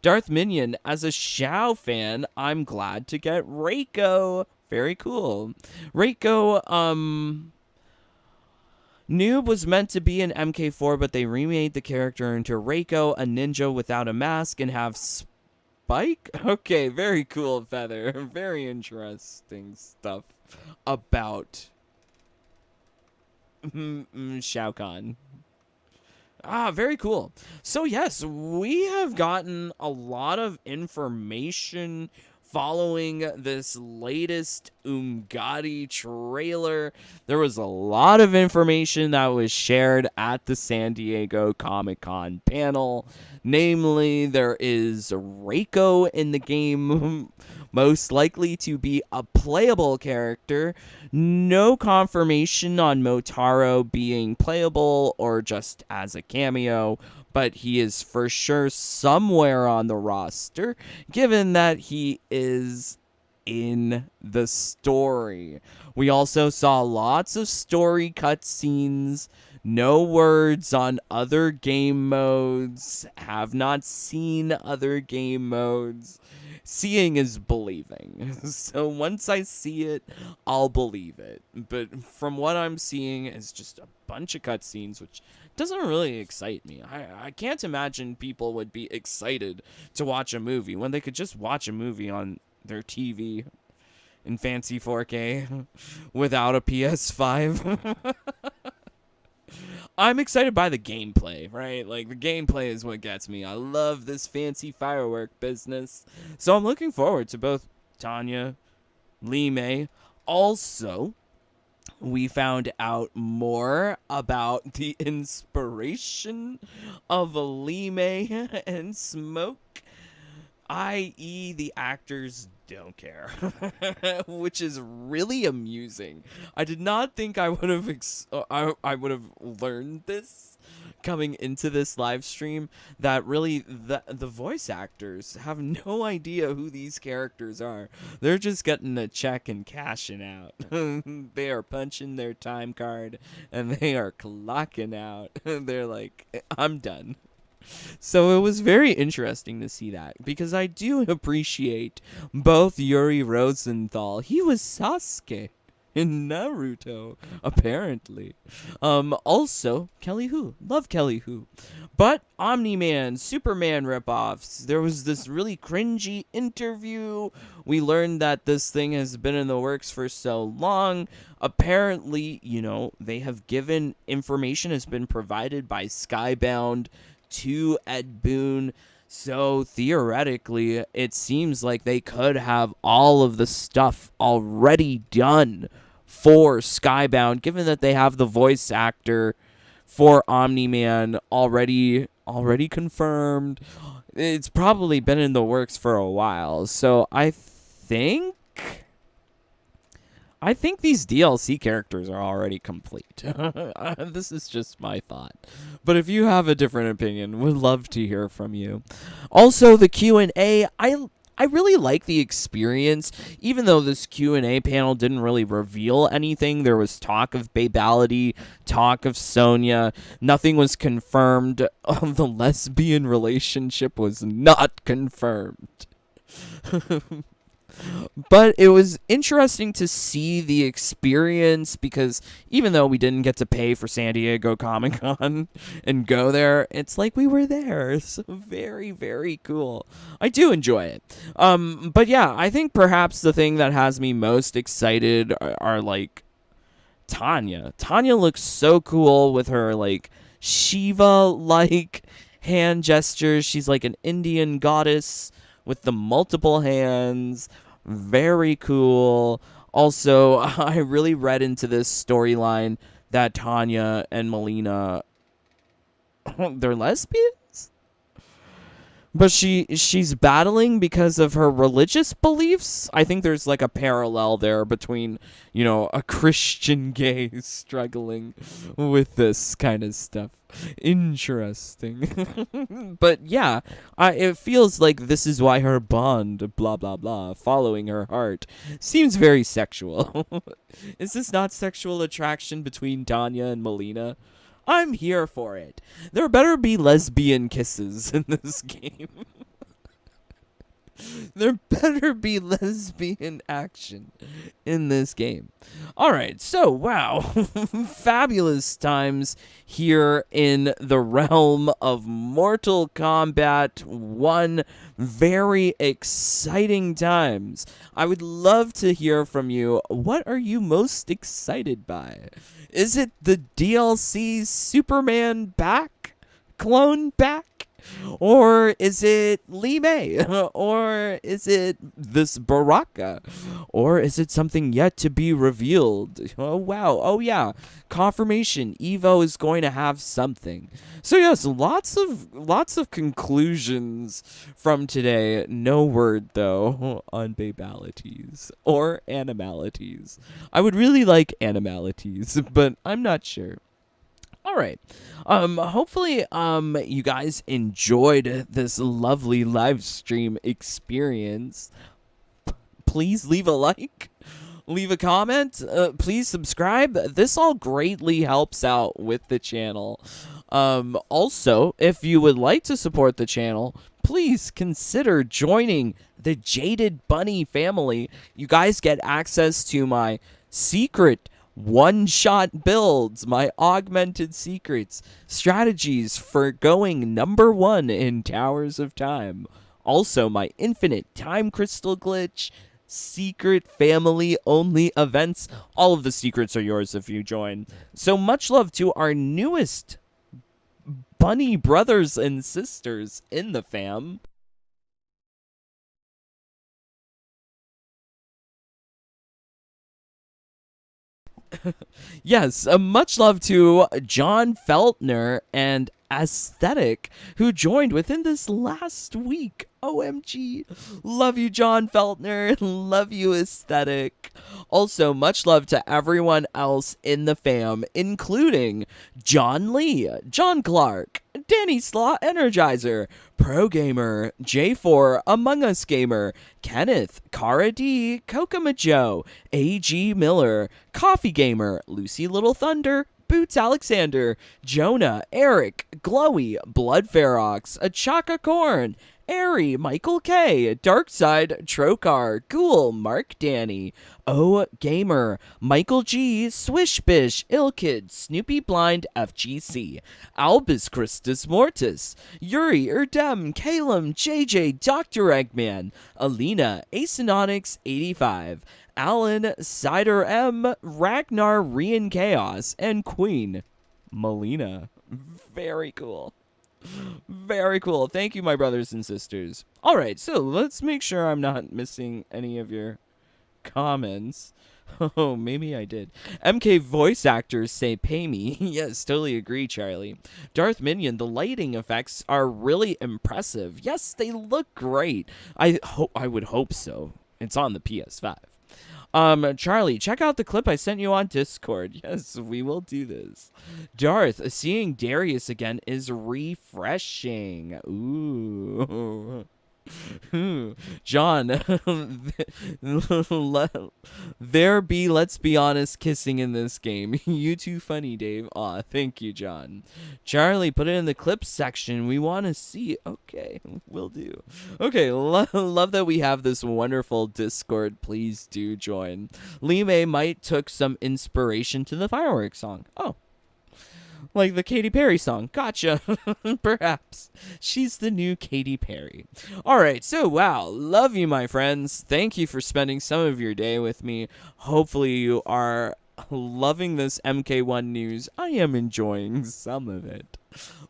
Darth Minion, as a Shao fan, I'm glad to get Reiko. Very cool. Reiko, Noob was meant to be in MK4, but they remade the character into Reiko, a ninja without a mask, and have spike? Okay, very cool feather. Very interesting stuff about Shao Kahn. Very cool. So yes, we have gotten a lot of information following this latest Umgadi trailer. There was a lot of information that was shared at the San Diego Comic-Con panel. Namely, there is Reiko in the game, most likely to be a playable character. No confirmation on Motaro being playable or just as a cameo, but he is for sure somewhere on the roster, given that he is in the story. We also saw lots of story cutscenes, no words on other game modes, have not seen other game modes. Seeing is believing. So once I see it, I'll believe it. But from what I'm seeing, it's just a bunch of cutscenes, which doesn't really excite me. I can't imagine people would be excited to watch a movie when they could just watch a movie on their TV in fancy 4K without a PS5. I'm excited by the gameplay, right? Like, the gameplay is what gets me. I love this fancy firework business. So I'm looking forward to both Tanya, Li Mei. Also, we found out more about the inspiration of Li Mei and Smoke, i.e. the actors don't care, which is really amusing. I did not think I would have I would have learned this coming into this live stream, that really the voice actors have no idea who these characters are. They're just getting a check and cashing out. They are punching their time card and they are clocking out. They're like, I'm done. So it was very interesting to see that, because I do appreciate both Yuri Rosenthal. He was Sasuke in Naruto, apparently. Also, Kelly Hu. Love Kelly Hu. But Omni-Man, Superman ripoffs. There was this really cringy interview. We learned that this thing has been in the works for so long. Apparently, you know, they have given information has been provided by Skybound to Ed Boon. So theoretically, it seems like they could have all of the stuff already done for Skybound, given that they have the voice actor for Omni-Man already confirmed. It's probably been in the works for a while. So I think these DLC characters are already complete. This is just my thought. But if you have a different opinion, would love to hear from you. Also, the Q&A, I really like the experience. Even though this Q&A panel didn't really reveal anything, there was talk of Babality, talk of Sonya. Nothing was confirmed. The lesbian relationship was not confirmed. But it was interesting to see the experience, because even though we didn't get to pay for San Diego Comic-Con and go there, it's like we were there. So very, very cool. I do enjoy it. But yeah, I think perhaps the thing that has me most excited are like Tanya. Tanya looks so cool with her like Shiva-like hand gestures. She's like an Indian goddess with the multiple hands. Very cool. Also, I really read into this storyline that Tanya and Melina, they're lesbians? But she's battling because of her religious beliefs. I think there's like a parallel there between, you know, a Christian gay struggling with this kind of stuff. Interesting. But yeah, it feels like this is why her bond, blah, blah, blah, following her heart, seems very sexual. Is this not sexual attraction between Tanya and Melina? I'm here for it. There better be lesbian kisses in this game. There better be lesbian action in this game. All right, so wow, fabulous times here in the realm of Mortal Kombat 1. Very exciting times. I would love to hear from you. What are you most excited by? Is it the DLC Superman back? Clone back? Or is it Li Mei? Or is it this Baraka? Or is it something yet to be revealed? Oh, wow. Oh, yeah. Confirmation. Evo is going to have something. So, yes, lots of conclusions from today. No word, though, on Babalities or Animalities. I would really like Animalities, but I'm not sure. All right. Hopefully, you guys enjoyed this lovely live stream experience. Please leave a like, leave a comment, please subscribe. This all greatly helps out with the channel. Also, if you would like to support the channel, please consider joining the Jaded Bunny family. You guys get access to my secret one-shot builds, my augmented secrets, strategies for going #1 in Towers of Time. Also, my infinite time crystal glitch, secret family-only events. All of the secrets are yours if you join. So much love to our newest bunny brothers and sisters in the fam. Yes, much love to John Feltner and Aesthetic, who joined within this last week. OMG. Love you, John Feltner. Love you, Aesthetic. Also, much love to everyone else in the fam, including John Lee, John Clark, Danny Slaw Energizer, Pro Gamer, J4 Among Us Gamer, Kenneth, Cara D, Kokama Joe, AG Miller, Coffee Gamer, Lucy Little Thunder, Boots Alexander, Jonah, Eric, Glowy, Blood Ferox, Chaka Corn, Airy, Michael K, Darkside, Trokar, Ghoul, Mark Danny, O Gamer, Michael G, Swishbish, Ilkid, Snoopy Blind, FGC, Albus Christus Mortis, Yuri, Erdem, Calum, JJ, Dr. Eggman, Alina, Acenonics 85, Alan, Cider M, Ragnar, Rian Chaos, and Queen Melina. Very cool. Very cool. Thank you, my brothers and sisters. All right, so let's make sure I'm not missing any of your comments. Oh, maybe I did. MK voice actors say pay me. Yes, totally agree, Charlie. Darth Minion, the lighting effects are really impressive. Yes, they look great. I would hope so. It's on the PS5. Charlie, check out the clip I sent you on Discord. Yes, we will do this. Darth, seeing Darius again is refreshing. Ooh. John, there be, let's be honest, kissing in this game. You too funny, Dave. Aw, thank you, John. Charlie, put it in the clips section. We want to see. Okay, will do. Okay, love that we have this wonderful Discord. Please do join. Li Mei might took some inspiration to the fireworks song. Oh. Like the Katy Perry song. Gotcha. Perhaps. She's the new Katy Perry. Alright, so wow. Love you, my friends. Thank you for spending some of your day with me. Hopefully you are loving this MK1 news. I am enjoying some of it.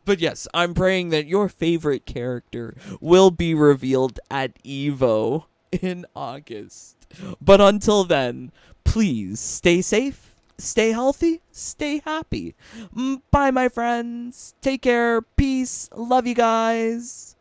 But yes, I'm praying that your favorite character will be revealed at EVO in August. But until then, please stay safe. Stay healthy, stay happy. Bye, my friends. Take care. Peace. Love you guys.